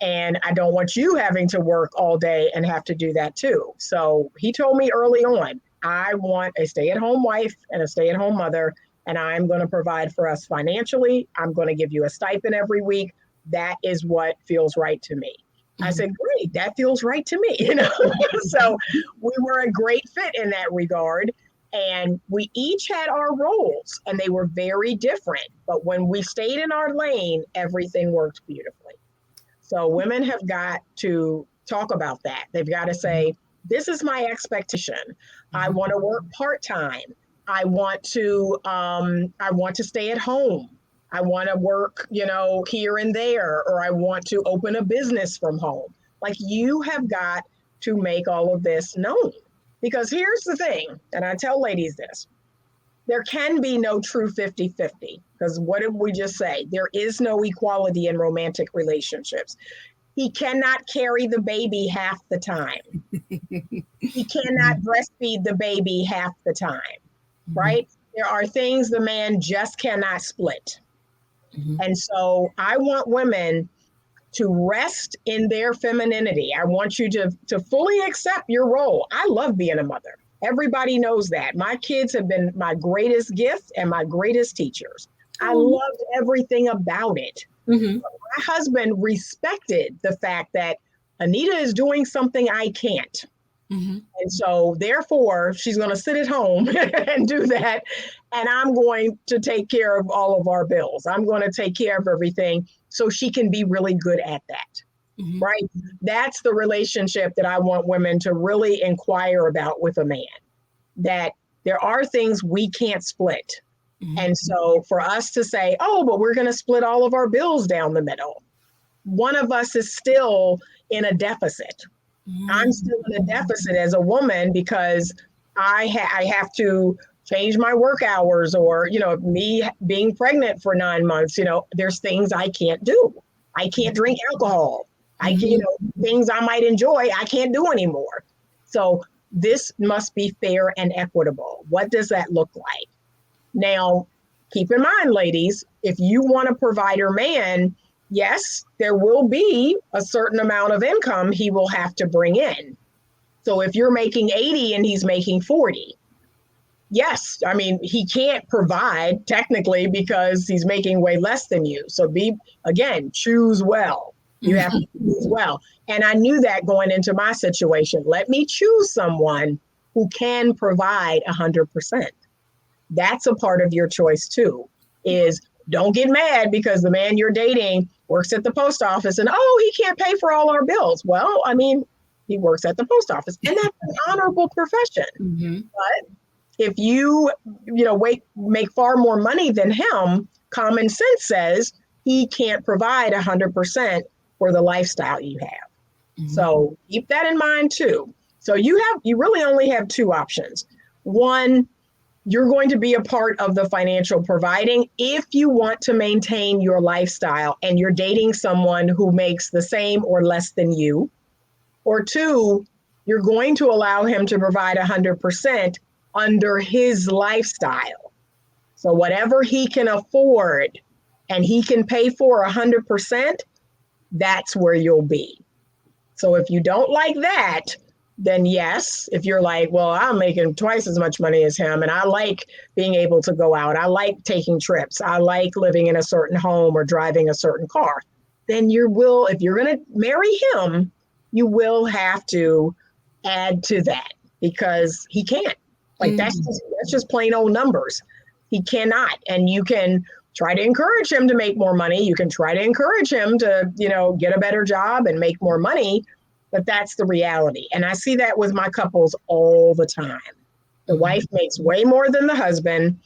And I don't want you having to work all day and have to do that too. So he told me early on, I want a stay-at-home wife and a stay-at-home mother, and I'm going to provide for us financially. I'm going to give you a stipend every week. That is what feels right to me. I said, great, that feels right to me. So we were a great fit in that regard. And we each had our roles and they were very different. But when we stayed in our lane, everything worked beautifully. So women have got to talk about that. They've got to say, this is my expectation. I want to work part-time. I want to stay at home. I want to work, here and there, or I want to open a business from home. Like, you have got to make all of this known. Because here's the thing, and I tell ladies this, there can be no true 50-50. Because what did we just say? There is no equality in romantic relationships. He cannot carry the baby half the time. He cannot breastfeed the baby half the time, right? There are things the man just cannot split. And so I want women to rest in their femininity. I want you to fully accept your role. I love being a mother. Everybody knows that. My kids have been my greatest gift and my greatest teachers. I loved everything about it. My husband respected the fact that Anita is doing something I can't. And so therefore, she's going to sit at home and do that. And I'm going to take care of all of our bills. I'm going to take care of everything so she can be really good at that. Right? That's the relationship that I want women to really inquire about with a man, that there are things we can't split. And so for us to say, oh, but we're going to split all of our bills down the middle. One of us is still in a deficit. I'm still in a deficit as a woman because I have to change my work hours, or, me being pregnant for 9 months, there's things I can't do. I can't drink alcohol. I can, things I might enjoy, I can't do anymore. So this must be fair and equitable. What does that look like? Now, keep in mind, ladies, if you want a provider man, yes, there will be a certain amount of income he will have to bring in. So if you're making 80 and he's making 40, yes, I mean, he can't provide technically because he's making way less than you. So choose well. You have to choose well. And I knew that going into my situation. Let me choose someone who can provide 100%. That's a part of your choice too, is don't get mad because the man you're dating works at the post office and, he can't pay for all our bills. Well, I mean, he works at the post office and that's an honorable profession. But if you, make far more money than him, common sense says he can't provide 100% for the lifestyle you have. So keep that in mind too. So you really only have two options. One, you're going to be a part of the financial providing if you want to maintain your lifestyle and you're dating someone who makes the same or less than you. Or two, you're going to allow him to provide 100% under his lifestyle. So whatever he can afford, and he can pay for 100%, that's where you'll be. So if you don't like that, then yes, if you're like, well, I'm making twice as much money as him and I like being able to go out, I like taking trips, I like living in a certain home or driving a certain car, then if you're going to marry him, you will have to add to that because he can't. Like that's just plain old numbers. He cannot. And you can try to encourage him to make more money. You can try to encourage him to, get a better job and make more money. But that's the reality. And I see that with my couples all the time. The wife makes way more than the husband.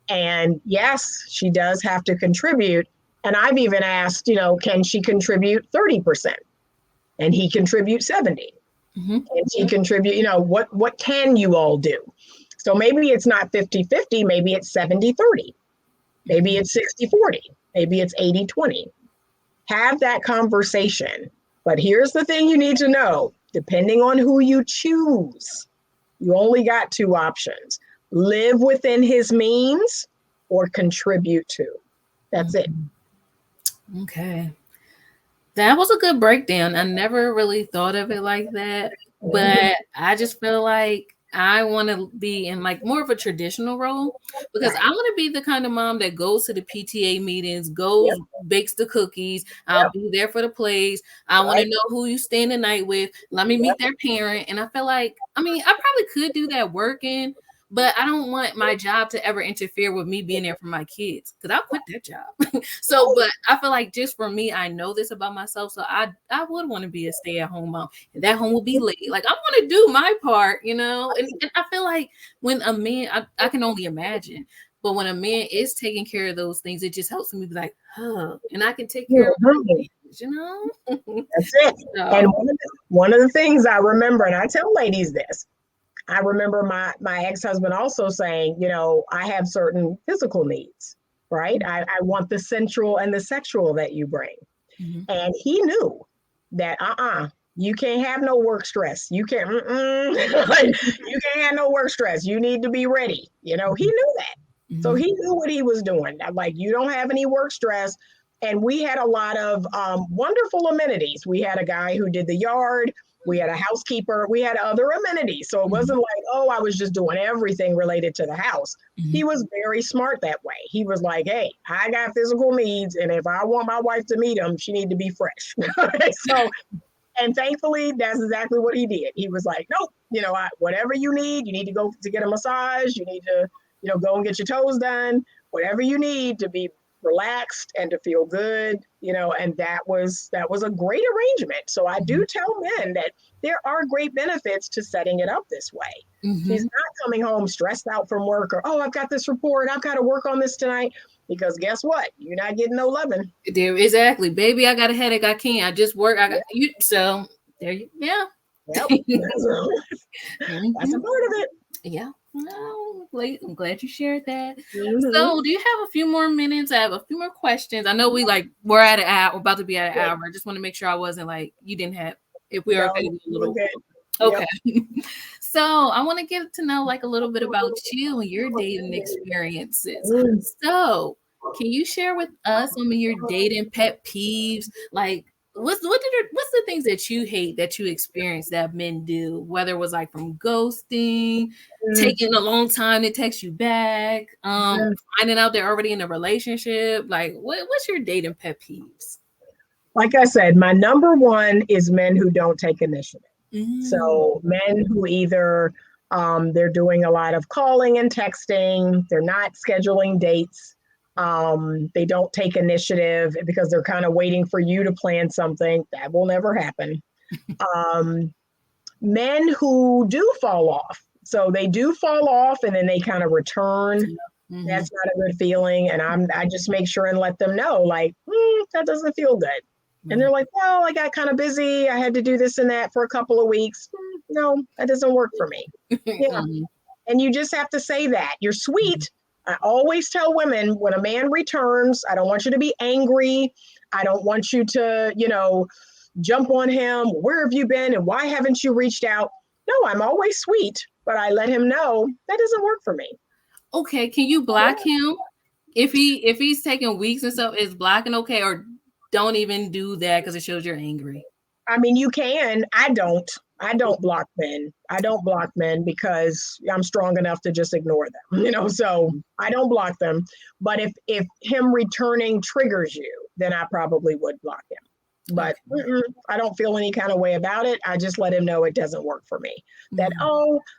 And yes, she does have to contribute. And I've even asked, can she contribute 30%? And he contribute 70. And she contribute, what can you all do? So maybe it's not 50-50, maybe it's 70-30. Maybe it's 60-40. Maybe it's 80-20. Have that conversation. But here's the thing you need to know. Depending on who you choose, you only got two options. Live within his means or contribute to. That's it. Okay. That was a good breakdown. I never really thought of it like that. But I just feel like I want to be in like more of a traditional role because I want to be the kind of mom that goes to the PTA meetings, goes, bakes the cookies. I'll be there for the plays. I want to know who you staying the night with. Let me meet their parent. And I feel like, I probably could do that working, but I don't want my job to ever interfere with me being there for my kids because I'll quit that job. But I feel like just for me, I know this about myself. So I would want to be a stay-at-home mom. And that home will be late. Like I want to do my part, And I feel like when a man, I can only imagine, but when a man is taking care of those things, it just helps me be like, and I can take care of my things, That's it. So, and one of the things I remember, and I tell ladies this, I remember my ex-husband also saying, I have certain physical needs, right? I want the sensual and the sexual that you bring. And he knew that, you can't have no work stress. You can't, you can't have no work stress. You need to be ready. He knew that. So he knew what he was doing. Like, you don't have any work stress. And we had a lot of wonderful amenities. We had a guy who did the yard. We had a housekeeper. We had other amenities. So it wasn't like, I was just doing everything related to the house. He was very smart that way. He was like, hey, I got physical needs. And if I want my wife to meet them, she need to be fresh. And thankfully, that's exactly what he did. He was like, nope, whatever you need to go to get a massage. You need to, go and get your toes done, whatever you need to be relaxed and to feel good, and that was a great arrangement. So I do tell men that there are great benefits to setting it up this way. He's not coming home stressed out from work or, I've got this report, I've got to work on this tonight, because guess what? You're not getting no loving. There, exactly. Baby, I got a headache. I can't. I just work. I got you. So there you Yep. That's a part of it. Yeah. No, I'm glad you shared that. So, do you have a few more minutes? I have a few more questions. I know we're at an hour, about to be at an hour. I just want to make sure I wasn't like you didn't have. If we are okay, a little bit. Okay. So, I want to get to know like a little bit about you and your dating experiences. So, can you share with us some of your dating pet peeves? Like, what's the things that you hate that you experience that men do, whether it was like from ghosting, taking a long time to text you back, finding out they're already in a relationship? Like what's your dating pet peeves? Like I said, my number one is men who don't take initiative. So men who either they're doing a lot of calling and texting, they're not scheduling dates. They don't take initiative because they're kind of waiting for you to plan something. That will never happen. Men who do fall off. So they do fall off and then they kind of return. That's not a good feeling. And I just make sure and let them know, like, that doesn't feel good. And they're like, well, I got kind of busy. I had to do this and that for a couple of weeks. No, that doesn't work for me. And you just have to say that. You're sweet. I always tell women when a man returns, I don't want you to be angry. I don't want you to, jump on him. Where have you been? And why haven't you reached out? No, I'm always sweet, but I let him know that doesn't work for me. Okay. Can you block him? If he's taking weeks and stuff, is blocking okay, or don't even do that because it shows you're angry? I mean, you can. I don't. I don't block men. I don't block men because I'm strong enough to just ignore them, so I don't block them. But if him returning triggers you, then I probably would block him. But I don't feel any kind of way about it. I just let him know it doesn't work for me. That,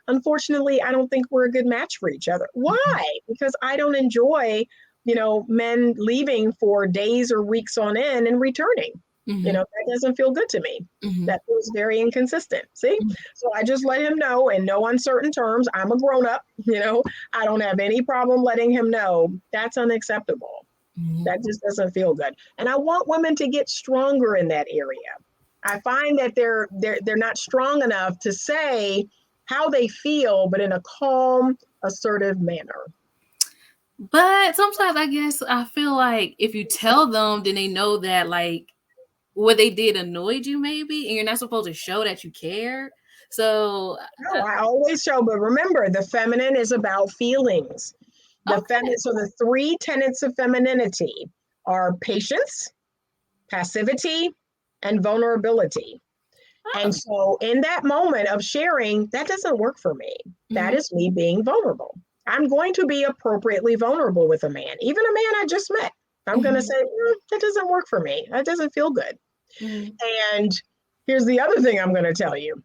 unfortunately, I don't think we're a good match for each other. Why? Because I don't enjoy, men leaving for days or weeks on end and returning. That doesn't feel good to me. That feels very inconsistent. See? So I just let him know in no uncertain terms. I'm a grown up, I don't have any problem letting him know that's unacceptable. That just doesn't feel good. And I want women to get stronger in that area. I find that they're not strong enough to say how they feel, but in a calm, assertive manner. But sometimes I guess I feel like if you tell them, then they know that like what they did annoyed you maybe, and you're not supposed to show that you care. So no, I always show, but remember, the feminine is about feelings. So the 3 tenets of femininity are patience, passivity, and vulnerability. And so in that moment of sharing, that doesn't work for me. That is me being vulnerable. I'm going to be appropriately vulnerable with a man, even a man I just met. I'm going to say, that doesn't work for me. That doesn't feel good. And here's the other thing I'm going to tell you.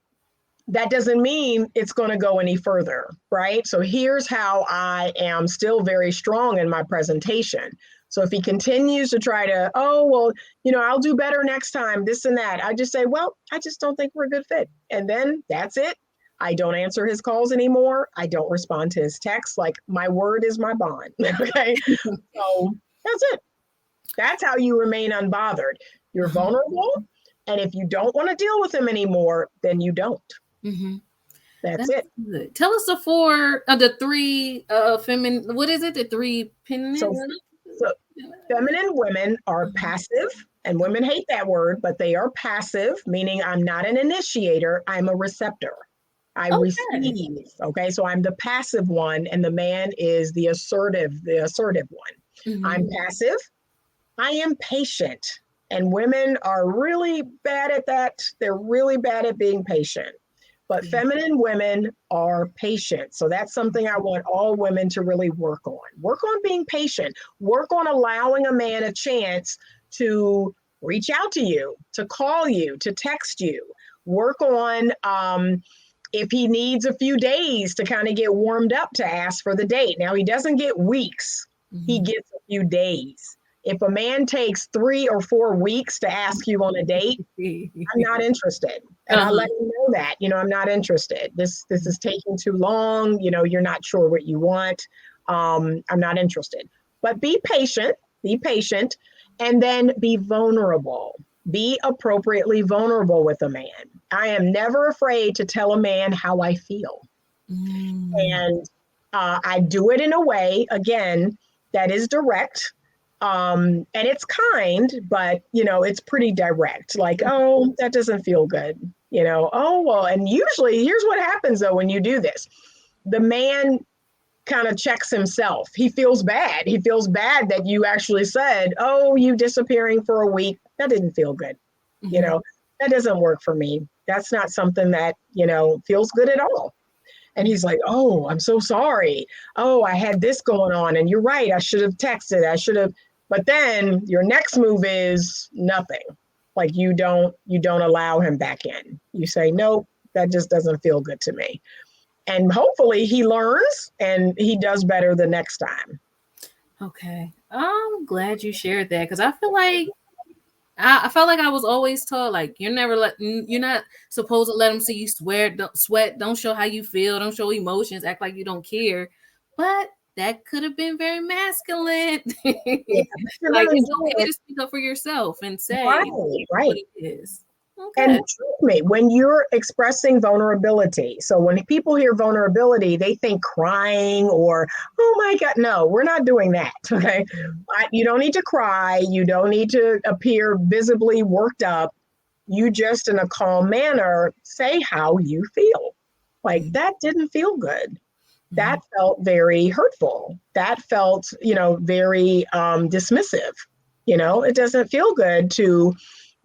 That doesn't mean it's going to go any further, right? So here's how I am still very strong in my presentation. So if he continues to try to, I'll do better next time, this and that, I just say, well, I just don't think we're a good fit. And then that's it. I don't answer his calls anymore. I don't respond to his texts. Like, my word is my bond. Okay. So that's it. That's how you remain unbothered. You're vulnerable. And if you don't want to deal with him anymore, then you don't. That's it. Good. Tell us the 3 feminine, what is it? The 3 feminine? So feminine women are passive, and women hate that word, but they are passive, meaning I'm not an initiator, I'm a receptor. I receive. Okay. So I'm the passive one, and the man is the assertive one. I'm passive. I am patient. And women are really bad at that. They're really bad at being patient. But feminine women are patient. So that's something I want all women to really work on. Work on being patient. Work on allowing a man a chance to reach out to you, to call you, to text you. Work on if he needs a few days to kind of get warmed up to ask for the date. Now, he doesn't get weeks. He gets a few days. If a man takes 3 or 4 weeks to ask you on a date, I'm not interested. And I let him know that, I'm not interested. This is taking too long. You're not sure what you want. I'm not interested. But be patient, and then be vulnerable. Be appropriately vulnerable with a man. I am never afraid to tell a man how I feel. And I do it in a way, again, that is direct. And it's kind, but it's pretty direct. Like, oh, that doesn't feel good. Oh, well, and usually here's what happens though, when you do this, the man kind of checks himself. He feels bad. He feels bad that you actually said, oh, you disappearing for a week. That didn't feel good. That doesn't work for me. That's not something that, feels good at all. And he's like, oh, I'm so sorry. Oh, I had this going on. And you're right. I should have texted. But then your next move is nothing. Like you don't allow him back in. You say, nope, that just doesn't feel good to me. And hopefully he learns and he does better the next time. Okay. I'm glad you shared that, because I feel like I felt like I was always taught, like, you're not supposed to let them see you sweat, don't show how you feel, don't show emotions, act like you don't care. But that could have been very masculine. Yeah, like, it's okay to speak up for yourself and say what it is. Okay. And trust me, when you're expressing vulnerability, so when people hear vulnerability, they think crying or, oh my God, no, we're not doing that. Okay. You don't need to cry. You don't need to appear visibly worked up. You just, in a calm manner, say how you feel. Like, that didn't feel good. that felt very hurtful. That felt, very dismissive. It doesn't feel good to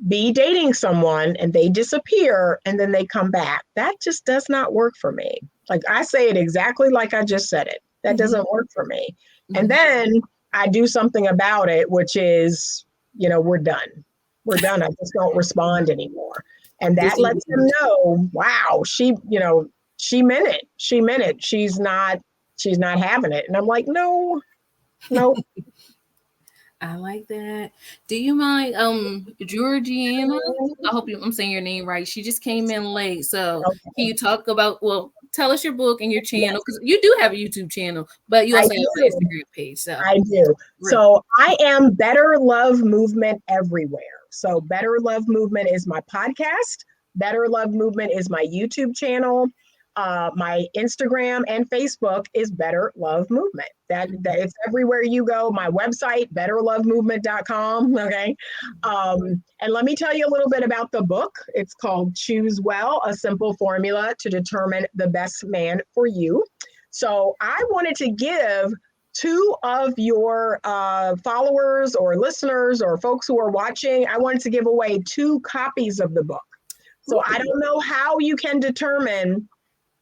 be dating someone and they disappear and then they come back. That just does not work for me. Like I say it exactly like I just said it. That doesn't work for me. And then I do something about it, which is, we're done. We're done. I just don't respond anymore. And that lets them know, wow, she meant it. She meant it. She's not having it. And I'm like, no. I like that. Do you mind, Georgiana? I hope I'm saying your name right. She just came in late. So can you talk about, tell us your book and your channel, because you do have a YouTube channel, but you also have an Instagram page. So I do. So I am Better Love Movement everywhere. So Better Love Movement is my podcast. Better Love Movement is my YouTube channel. My Instagram and Facebook is Better Love Movement. That it's everywhere you go. My website, betterlovemovement.com. Okay. And let me tell you a little bit about the book. It's called Choose Well, a simple formula to determine the best man for you. So I wanted to give two of your followers or listeners or folks who are watching, I wanted to give away 2 copies of the book. So I don't know how you can determine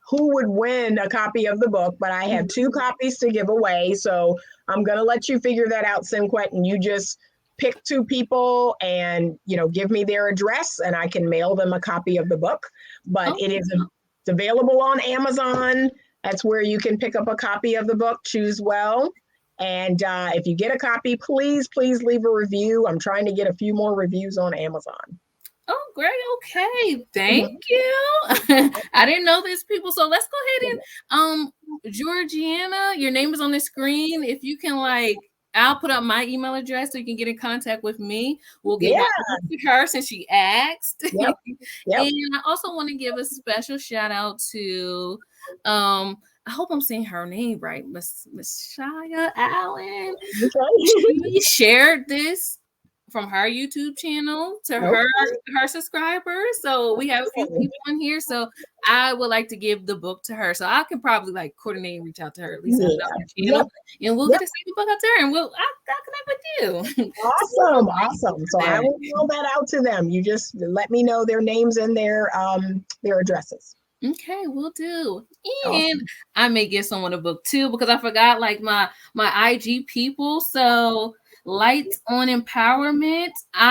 who would win a copy of the book, but I have 2 copies to give away. So I'm going to let you figure that out, Synquette, and you just pick 2 people and, give me their address and I can mail them a copy of the book. But it's available on Amazon. That's where you can pick up a copy of the book, Choose Well. And if you get a copy, please leave a review. I'm trying to get a few more reviews on Amazon. Oh, great. Okay. Thank you. I didn't know there's people. So let's go ahead and Georgiana, your name is on the screen. If you can I'll put up my email address so you can get in contact with me. We'll get to her since she asked. Yep. And I also want to give a special shout out to I hope I'm saying her name right, Miss Shia Allen. She shared this from her YouTube channel to her subscribers. So we have a few people in here. So I would like to give the book to her. So I can probably coordinate and reach out to her at least on her channel. And we'll get to see the book out to her and I'll connect with you. Awesome. So I will mail that out to them. You just let me know their names and their addresses. Okay, we'll do. And I may give someone a book too, because I forgot my IG people. So Lights on Empowerment.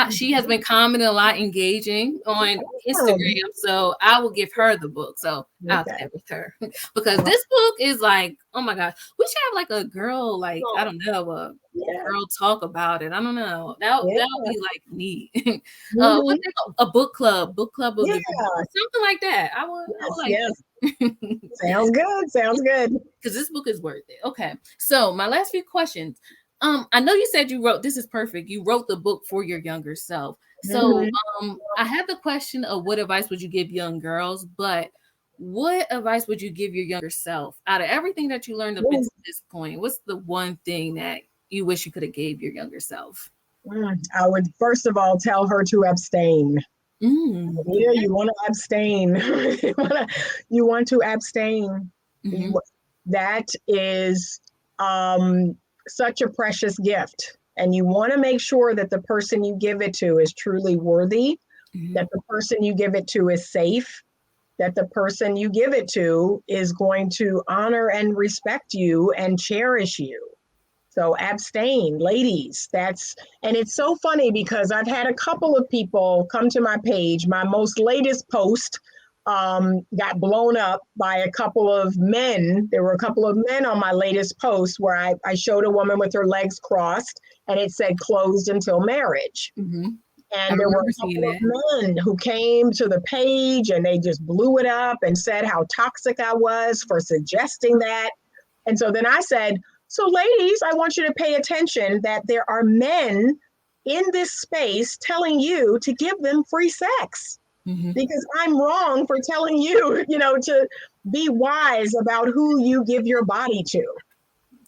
She has been commenting a lot, engaging on Instagram. So I will give her the book. So I'll connect with her because this book is oh my gosh, we should have a girl, I don't know, a girl talk about it. I don't know. That would be neat. A book club will give something like that. I would Sounds good. Because this book is worth it. Okay. So my last few questions. I know you said you wrote, this is perfect. You wrote the book for your younger self. So I have the question of what advice would you give young girls, but what advice would you give your younger self out of everything that you learned up until this point? What's the one thing that you wish you could have gave your younger self? I would first of all tell her to abstain. You want to abstain. You want to abstain. That is such a precious gift. And you want to make sure that the person you give it to is truly worthy, that the person you give it to is safe, that the person you give it to is going to honor and respect you and cherish you. So abstain, ladies. And it's so funny because I've had a couple of people come to my page. My most latest post got blown up by a couple of men. There were a couple of men on my latest post where I showed a woman with her legs crossed and it said closed until marriage. And there were a couple of men who came to the page and they just blew it up and said how toxic I was for suggesting that. And so then I said, so ladies, I want you to pay attention that there are men in this space telling you to give them free sex. Because I'm wrong for telling you, to be wise about who you give your body to.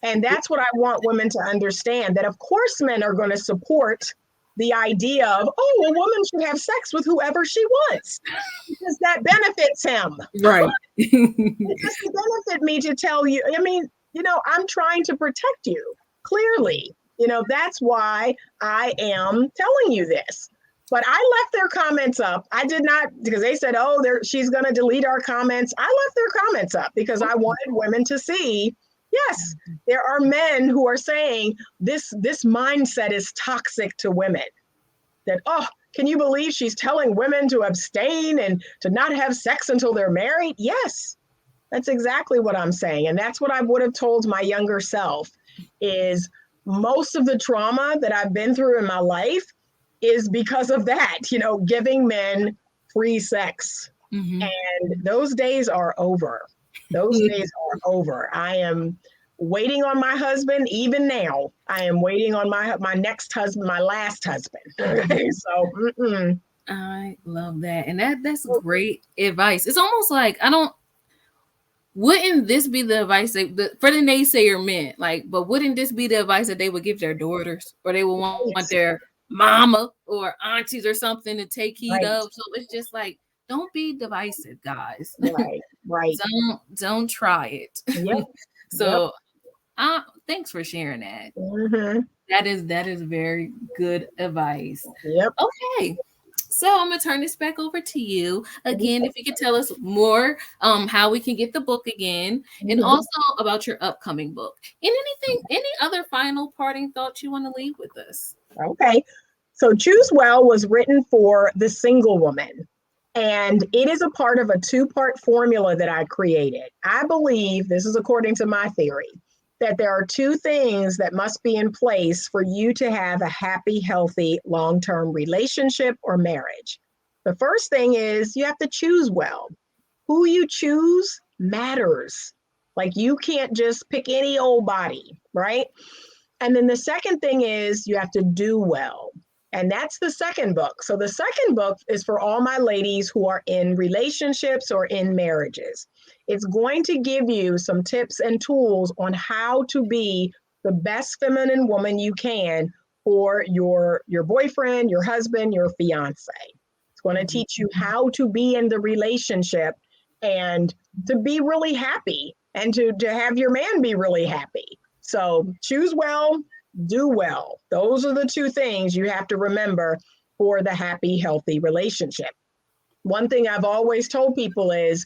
And that's what I want women to understand, that of course men are going to support the idea of, oh, a woman should have sex with whoever she wants because that benefits him. Right. It doesn't benefit me to tell you. I mean, I'm trying to protect you. Clearly, that's why I am telling you this. But I left their comments up. I did not, because they said, oh, she's going to delete our comments. I left their comments up because I wanted women to see, yes, there are men who are saying this mindset is toxic to women. That, oh, can you believe she's telling women to abstain and to not have sex until they're married? Yes, that's exactly what I'm saying. And that's what I would have told my younger self is most of the trauma that I've been through in my life is because of that, giving men free sex. Mm-hmm. And those days are over. Those days are over. I am waiting on my husband. Even now, I am waiting on my next husband, my last husband. So, I love that. And that's great advice. It's almost like, wouldn't this be the advice for the naysayer men? But wouldn't this be the advice that they would give their daughters, or they would want their mama or aunties or something to take heed of? So it's just like, don't be divisive, guys. Right. Don't try it. Yep. So thanks for sharing that. Mm-hmm. That is very good advice. Yep. Okay. So I'm going to turn this back over to you. Again, if you could tell us more how we can get the book again, and also about your upcoming book. And any other final parting thoughts you want to leave with us? Okay. So Choose Well was written for the single woman. And it is a part of a 2-part formula that I created. I believe, this is according to my theory, that there are 2 things that must be in place for you to have a happy, healthy, long-term relationship or marriage. The first thing is you have to choose well. Who you choose matters. Like, you can't just pick any old body, right? And then the second thing is you have to do well. And that's the second book. So the second book is for all my ladies who are in relationships or in marriages. It's going to give you some tips and tools on how to be the best feminine woman you can for your boyfriend, your husband, your fiance. It's going to teach you how to be in the relationship and to be really happy and to have your man be really happy. So choose well, do well. Those are the 2 things you have to remember for the happy, healthy relationship. One thing I've always told people is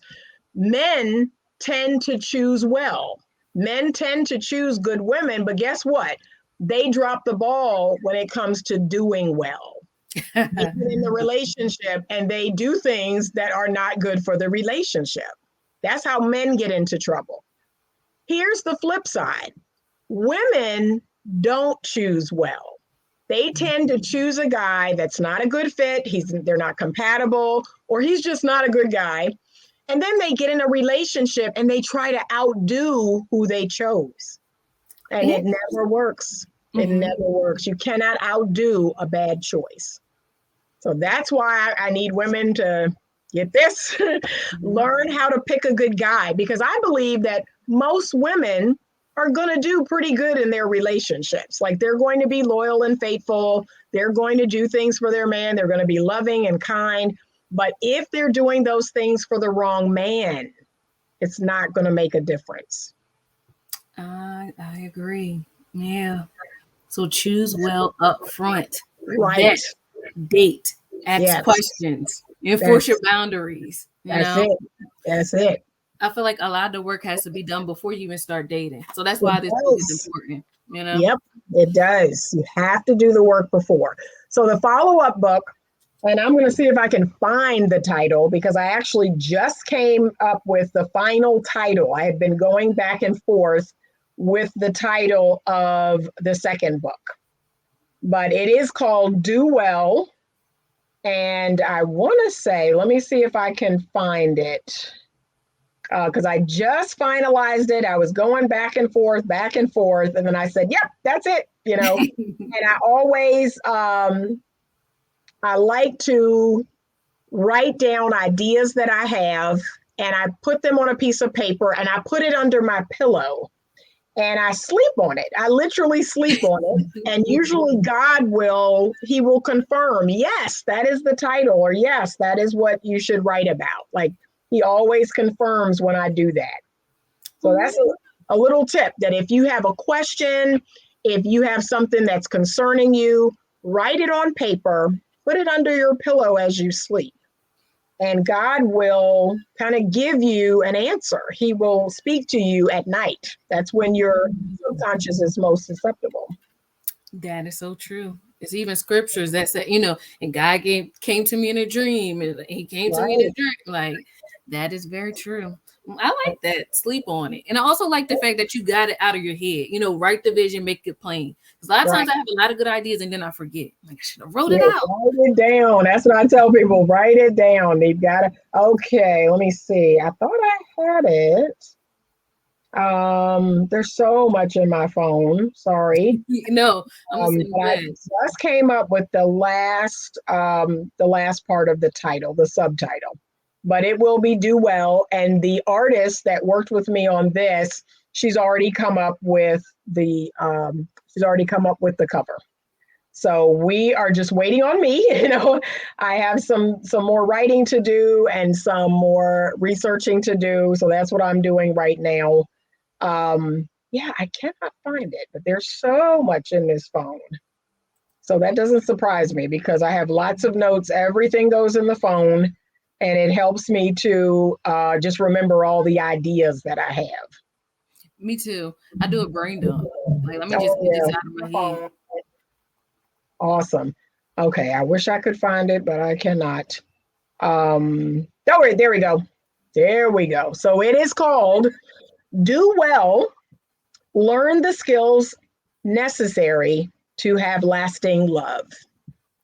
men tend to choose well. Men tend to choose good women, but guess what? They drop the ball when it comes to doing well. They get in the relationship and they do things that are not good for the relationship. That's how men get into trouble. Here's the flip side. Women don't choose well. They tend to choose a guy that's not a good fit. They're not compatible, or he's just not a good guy. And then they get in a relationship and they try to outdo who they chose. And it never works. It never works. You cannot outdo a bad choice. So that's why I need women to get this, learn how to pick a good guy, because I believe that most women are going to do pretty good in their relationships. Like, they're going to be loyal and faithful. They're going to do things for their man. They're going to be loving and kind. But if they're doing those things for the wrong man, it's not going to make a difference. I agree. Yeah. So choose well up front. Right. Date. Ask questions. Enforce your boundaries. That's it. I feel like a lot of the work has to be done before you even start dating. So that's why this book is important. Yep, it does. You have to do the work before. So the follow-up book, and I'm going to see if I can find the title, because I actually just came up with the final title. I had been going back and forth with the title of the second book, but it is called Do Well. And I want to say, let me see if I can find it, because I just finalized it. I was going back and forth, and then I said, yep, that's it, And I always, I like to write down ideas that I have, and I put them on a piece of paper, and I put it under my pillow. and I sleep on it. I literally sleep on it. And usually he will confirm, yes, that is the title, or yes, that is what you should write about. Like he always confirms when I do that. So that's a little tip, that if you have a question, if you have something that's concerning you, write it on paper, put it under your pillow as you sleep. And God will kind of give you an answer. He will speak to you at night. That's when your subconscious is most susceptible. That is so true. It's even scriptures that say, you know, and God came to me in a dream, and he came to me in a Right. dream. Like, that is very true. I like that. Sleep on it. And I also like the fact that you got it out of your head. You know, write the vision, make it plain. Because a lot of Right. times I have a lot of good ideas and then I forget. Like, I should have wrote it Yes, out. write it down. That's what I tell people. Write it down. They've got to. Okay, let me see. I thought I had it. There's so much in my phone. Sorry. No, I'm the same But I way. just came up with the last part of the title, the subtitle. But it will be Do Well. And the artist that worked with me on this, she's already come up with the cover. So we are just waiting on me. I have some more writing to do and some more researching to do. So that's what I'm doing right now. Yeah, I cannot find it, but there's so much in this phone. So that doesn't surprise me because I have lots of notes. Everything goes in the phone, and it helps me to just remember all the ideas that I have. Me too. I do a brain dump. Like, let me just Oh, get this yeah. out of my head. Awesome. Okay, I wish I could find it, but I cannot. Oh, wait, there we go. There we go. So it is called Do Well, Learn the Skills Necessary to Have Lasting Love.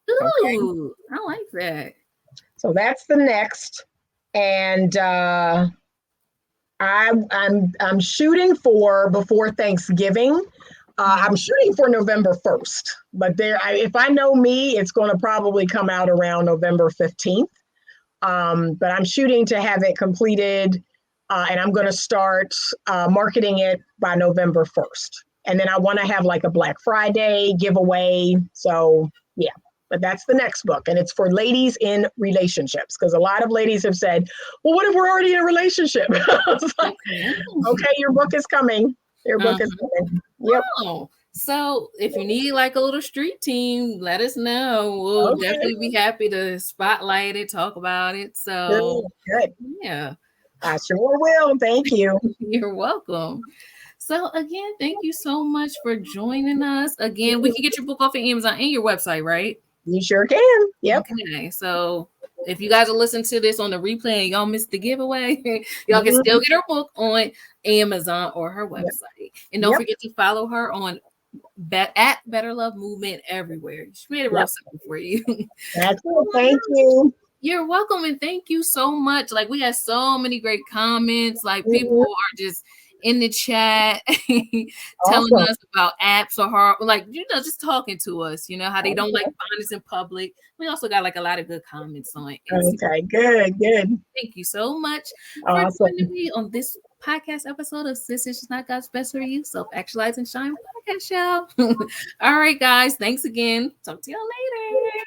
Okay, Ooh, I like that. so that's the next. And I'm shooting for before Thanksgiving. I'm shooting for November 1st, but if I know me, it's going to probably come out around November 15th. But I'm shooting to have it completed, and I'm going to start marketing it by November 1st. And then I want to have like a Black Friday giveaway. So, yeah, but that's the next book. And it's for ladies in relationships, because a lot of ladies have said, well, what if we're already in a relationship? Like, okay, your book is coming. Your book is coming. Yep. Oh, so if you need like a little street team, let us know. We'll Okay. definitely be happy to spotlight it, talk about it. Good. So, Good. yeah, I sure will. Thank you. you're welcome. So, again, thank you so much for joining us. Again, we can get your book off of Amazon and your website, right? You sure can. Yep. Okay, so if you guys are listening to this on the replay and y'all missed the giveaway, y'all can Mhm. still get her book on Amazon or her Yep. website. And don't Yep. forget to follow her on at Better Love Movement everywhere. She made it real Yep. simple for you. That's it. Thank you. You're welcome, and thank you so much. Like, we had so many great comments. Like, people Mhm. are just in the chat telling Awesome. us about apps or her, like, just talking to us. How they don't like Okay. find us in public. We also got like a lot of good comments on Instagram. Okay. Good. Good. Thank you so much for joining Awesome. me on this podcast episode of Sis It's Just Not God's Best for You, Self Actualize and Shine podcast show. All right, guys. Thanks again. Talk to y'all later.